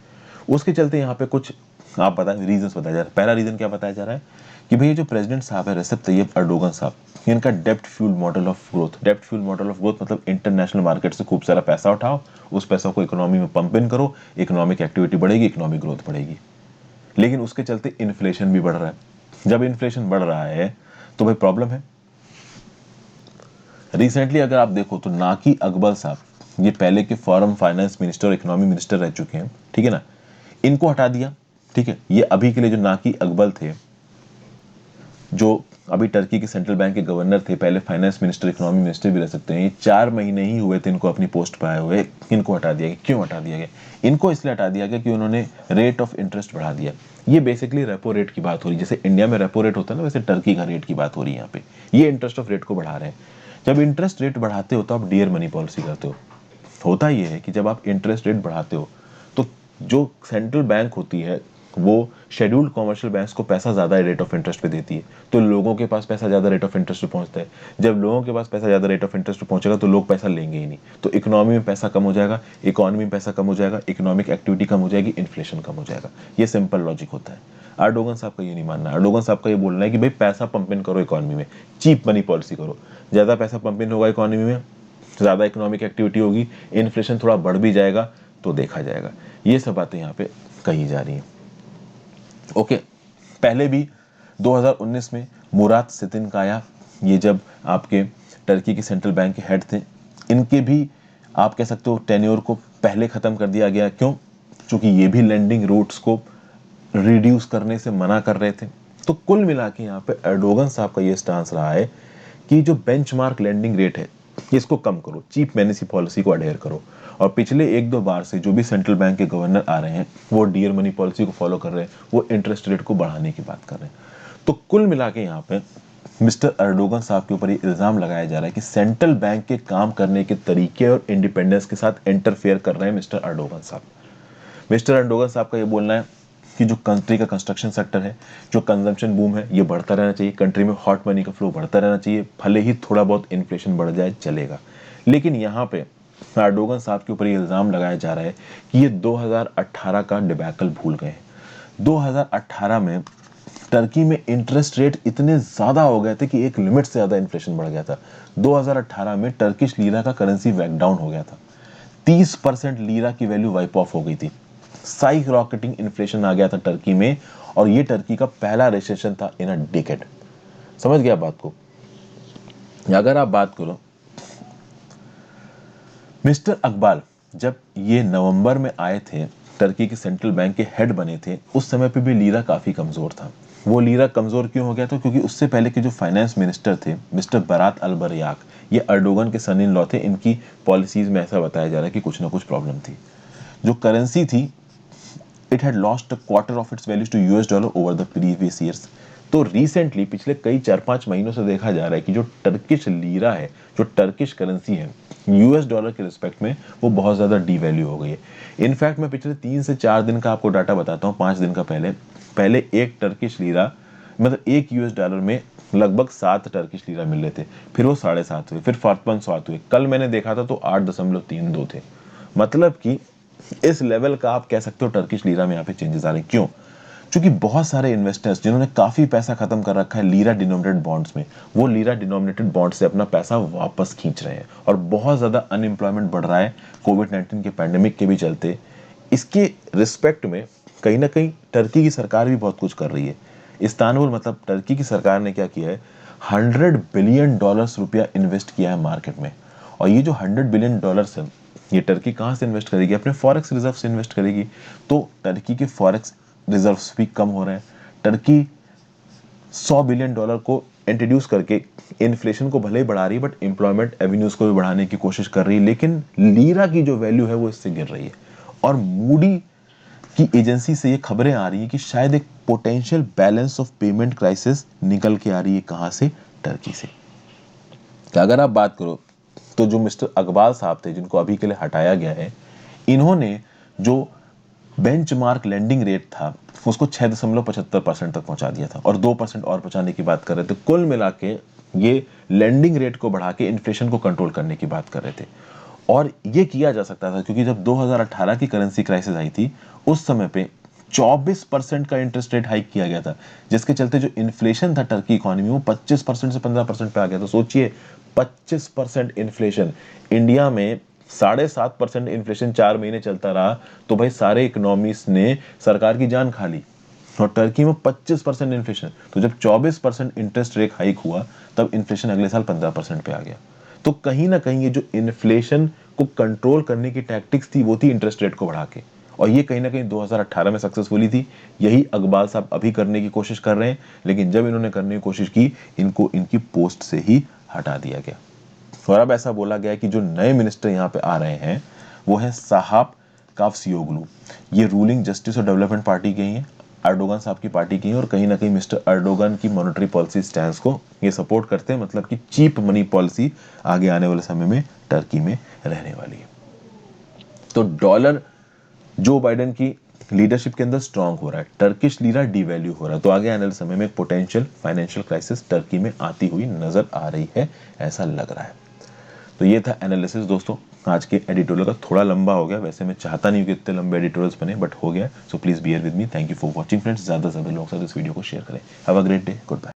उसके चलते यहाँ पे कुछ आप बताएं रीजंस बताया जा रहा है। पहला रीजन क्या बताया जा रहा है कि भाई जो प्रेसिडेंट साहब है रेसिप ताइयप एर्दोगन साहब, इनका डेप्ट fuel model of growth, dept fuel model of growth मतलब इंटरनेशनल मार्केट से खूब सारा पैसा उठाओ, उस पैसा को इकोनॉमी में पंप इन करो, इकोनॉमिक एक्टिविटी बढ़ेगी, इकोनॉमिक ग्रोथ बढ़ेगी। लेकिन उसके चलते इन्फ्लेशन भी बढ़ रहा है। जब इन्फ्लेशन बढ़ रहा है तो भाई प्रॉब्लम है। रिसेंटली अगर आप देखो तो नाकी अकबर साहब, ये पहले के फॉरेन फाइनेंस मिनिस्टर और इकोनॉमी मिनिस्टर रह चुके हैं, ठीक है ना, इनको हटा दिया। ठीक है, ये अभी के लिए जो नाकी अकबर थे, जो अभी टर्की के सेंट्रल बैंक के गवर्नर थे, पहले फाइनेंस मिनिस्टर, इकोनॉमी मिनिस्टर भी रह सकते हैं, ये 4 महीने ही हुए थे इनको अपनी पोस्ट पर आए हुए, इनको हटा दिया गया। क्यों हटा दिया गया? इनको इसलिए हटा दिया गया कि उन्होंने रेट ऑफ इंटरेस्ट बढ़ा दिया। ये बेसिकली रेपो रेट की बात हो रही है, जैसे इंडिया में रेपो रेट होता है ना, वैसे टर्की का रेट की बात हो रही है यहाँ पे। ये इंटरेस्ट ऑफ रेट को बढ़ा रहे हैं। जब इंटरेस्ट रेट बढ़ाते हो तो आप डियर मनी पॉलिसी करते हो। होता यह है कि जब आप इंटरेस्ट रेट बढ़ाते हो तो जो सेंट्रल बैंक होती है वो शेड्यूल्ड कॉमर्शियल बैंक्स को पैसा ज्यादा रेट ऑफ इंटरेस्ट पे देती है, तो लोगों के पास पैसा ज्यादा रेट ऑफ इंटरेस्ट पे पहुंचता है। जब लोगों के पास पैसा ज्यादा रेट ऑफ इंटरेस्ट पे पहुंचेगा तो लोग पैसा लेंगे ही नहीं, तो इकोनॉमी में पैसा कम हो जाएगा, इकोनॉमी में पैसा कम हो जाएगा, इकोनॉमिक एक्टिविटी कम हो जाएगी, इन्फ्लेशन कम हो जाएगा। ये सिंपल लॉजिक होता है। एर्दोगन साहब का ये नहीं मानना। एर्दोगन साहब का ये बोलना है कि भाई पैसा पंप इन करो इकोनॉमी में, चीप मनी पॉलिसी करो। ज्यादा पैसा पंप इन होगा इकोनॉमी में, ज्यादा इकोनॉमिक एक्टिविटी होगी, इन्फ्लेशन थोड़ा बढ़ भी जाएगा तो देखा जाएगा। ये सब बातें यहाँ पे कही जा रही हैं। ओके, पहले भी 2019 में मुराद सितिनकाया, ये जब आपके टर्की के सेंट्रल बैंक के हेड थे, इनके भी आप कह सकते हो टेन्योर को पहले खत्म कर दिया गया। क्यों? क्योंकि ये भी लेंडिंग रूट्स को रिड्यूस करने से मना कर रहे थे। तो कुल मिला के यहाँ पे एर्दोगन साहब का ये स्टांस रहा है कि जो बेंचमार्क लेंडिंग रेट है इसको कम करो, चीप मैनेसी पॉलिसी को अडेयर करो। और पिछले 1-2 बार से जो भी सेंट्रल बैंक के गवर्नर आ रहे हैं वो डियर मनी पॉलिसी को फॉलो कर रहे हैं, वो इंटरेस्ट रेट को बढ़ाने की बात कर रहे हैं। तो कुल मिला के यहाँ पे मिस्टर एर्दोगन साहब के ऊपर ये इल्जाम लगाया जा रहा है कि सेंट्रल बैंक के काम करने के तरीके और इंडिपेंडेंस के साथ इंटरफेयर कर रहे हैं मिस्टर एर्दोगन साहब। मिस्टर एर्दोगन साहब का ये बोलना है कि जो कंट्री का कंस्ट्रक्शन सेक्टर है, जो कंजम्पशन बूम है, ये बढ़ता रहना चाहिए, कंट्री में हॉट मनी का फ्लो बढ़ता रहना चाहिए, भले ही थोड़ा बहुत इन्फ्लेशन बढ़ जाए चलेगा। लेकिन यहाँ पे एर्दोगन साहब के ऊपर ये इल्जाम लगाया जा रहा है कि ये 2018 का डिबैकल भूल गए। 2018 में टर्की में इंटरेस्ट रेट इतने ज्यादा हो गए थे कि एक लिमिट से ज्यादा इन्फ्लेशन बढ़ गया था। 2018 में टर्किश लीरा का करेंसी बैक डाउन हो गया था, 30% लीरा की वैल्यू वाइप ऑफ हो गई थी, साइक रॉकेटिंग इन्फ्लेशन आ गया था टर्की में। और ये टर्की का पहला रिसेशन था इन अ डेकेड। समझ गया बात को। अगर आप बात करो मिस्टर अकबाल जब ये नवंबर में आए थे, टर्की के सेंट्रल बैंक के हेड बने थे, उस समय पे भी लीरा काफी कमजोर था। वो लीरा कमजोर क्यों हो गया था? क्योंकि उससे पहले के जो फाइनेंस मिनिस्टर थे मिस्टर बरात अलबरयाक, ये अर्डोगन के सन इन लॉ थे। इनकी पॉलिसीज में ऐसा बताया जा रहा है कि कुछ ना कुछ प्रॉब्लम थी। जो करेंसी थी, it had lost a quarter of its values to US dollar over the previous years. तो रिसेंटली पिछले कई 4-5 महीनों से देखा जा रहा है कि जो टर्किश लीरा है, जो टर्किश करेंसी है, यूएस डॉलर के रिस्पेक्ट में वो बहुत ज्यादा डीवैल्यू हो गई है। इनफैक्ट मैं पिछले 3 से 4 दिन का आपको डाटा बताता हूँ, 5 दिन का पहले एक टर्किश लीरा मतलब एक यूएस डॉलर में लगभग 7 टर्किश लीरा मिल रहे थे, फिर वो 7.5 हुए, फिर 5.7 हुए, कल मैंने देखा था तो 8.32 थे। मतलब कि इस लेवल का आप कह सकते हो टर्किश लीरा में यहाँ पे चेंजेस आ रहे हैं। क्यों? क्योंकि बहुत सारे इन्वेस्टर्स जिन्होंने काफी पैसा खत्म कर रखा है लीरा डिनोमिनेटेड बॉन्ड्स में, वो लीरा डिनोमिनेटेड बॉन्ड से अपना पैसा वापस खींच रहे हैं और बहुत ज्यादा अनएम्प्लॉयमेंट बढ़ रहा है कोविड-19 के पैंडेमिक के भी चलते। इसके रिस्पेक्ट में कहीं ना कहीं टर्की की सरकार भी बहुत कुछ कर रही है। इस्तांबुल मतलब टर्की की सरकार ने क्या किया है, $100 बिलियन रुपया इन्वेस्ट किया है मार्केट में। और ये जो $100 बिलियन है, ये टर्की कहाँ से इन्वेस्ट करेगी? अपने फॉरेक्स रिजर्व से इन्वेस्ट करेगी। तो टर्की के फॉरेक्स रिजर्व्स भी कम हो रहे हैं। टर्की $100 बिलियन को इंट्रोड्यूस करके इन्फ्लेशन को भले ही बढ़ा रही है, बट एम्प्लॉयमेंट एवेन्यूज को भी बढ़ाने की कोशिश कर रही है, लेकिन लीरा की जो वैल्यू है वो इससे गिर रही है। और मूडी की एजेंसी से ये खबरें आ रही है कि शायद एक potential balance of payment crisis निकल के आ रही है। कहां से? टर्की से। तो अगर आप बात करो तो जो मिस्टर अकबाल साहब थे, जिनको अभी के लिए हटाया गया है, इन्होंने जो बेंचमार्क लेंडिंग रेट था उसको 6.75% तक पहुंचा दिया था और 2% और पहुंचाने की बात कर रहे थे। कुल मिला के ये लेंडिंग रेट को बढ़ा के इन्फ्लेशन को कंट्रोल करने की बात कर रहे थे। और ये किया जा सकता था क्योंकि जब 2018 की करेंसी क्राइसिस आई थी, उस समय पे 24% का इंटरेस्ट रेट हाइक किया गया था, जिसके चलते जो इन्फ्लेशन था टर्की इकोनॉमी में 25% से 15% पे आ गया। तो सोचिए 25% इन्फ्लेशन इंडिया में, 7.5% इन्फ्लेशन 4 महीने चलता रहा तो भाई सारे इकोनॉमिस्ट ने सरकार की जान खा ली। और टर्की में 25% इन्फ्लेशन, तो जब 24% इंटरेस्ट रेट हाइक हुआ तब इन्फ्लेशन अगले साल 15% पे आ गया। तो कहीं ना कहीं ये जो इन्फ्लेशन को कंट्रोल करने की टैक्टिक्स थी वो थी इंटरेस्ट रेट को बढ़ा के, और ये कहीं ना कहीं 2018 में सक्सेसफुली थी। यही अकबाल साहब अभी करने की कोशिश कर रहे हैं, लेकिन जब इन्होंने करने की कोशिश की, इनको इनकी पोस्ट से ही हटा दिया गया। और अब ऐसा बोला गया कि जो नए मिनिस्टर यहाँ पे आ रहे हैं वो है साहाब कावसियोगलू। ये रूलिंग जस्टिस और डेवलपमेंट पार्टी के ही हैं, अर्डोगन साहब की पार्टी की हैं, और कहीं ना कहीं मिस्टर अर्डोगन की मॉनेटरी पॉलिसी स्टैंड को ये सपोर्ट करते हैं। मतलब कि चीप मनी पॉलिसी आगे आने वाले समय में टर्की में रहने वाली है। तो डॉलर जो बाइडेन की लीडरशिप के अंदर स्ट्रांग हो रहा है, टर्किश लीरा डिवैल्यू हो रहा है, तो आगे आने वाले समय में पोटेंशियल फाइनेंशियल क्राइसिस टर्की में आती हुई नजर आ रही है, ऐसा लग रहा है। तो ये था एनालिसिस दोस्तों। आज के एडिटोरियल का थोड़ा लंबा हो गया, वैसे मैं चाहता नहीं कि इतने लंबे एडिटोरियल्स बने, बट हो गया। So please bear with me. Thank you for watching friends. ज्यादा से ज्यादा लोगों के साथ इस वीडियो को शेयर करें। Have a great day. Good bye.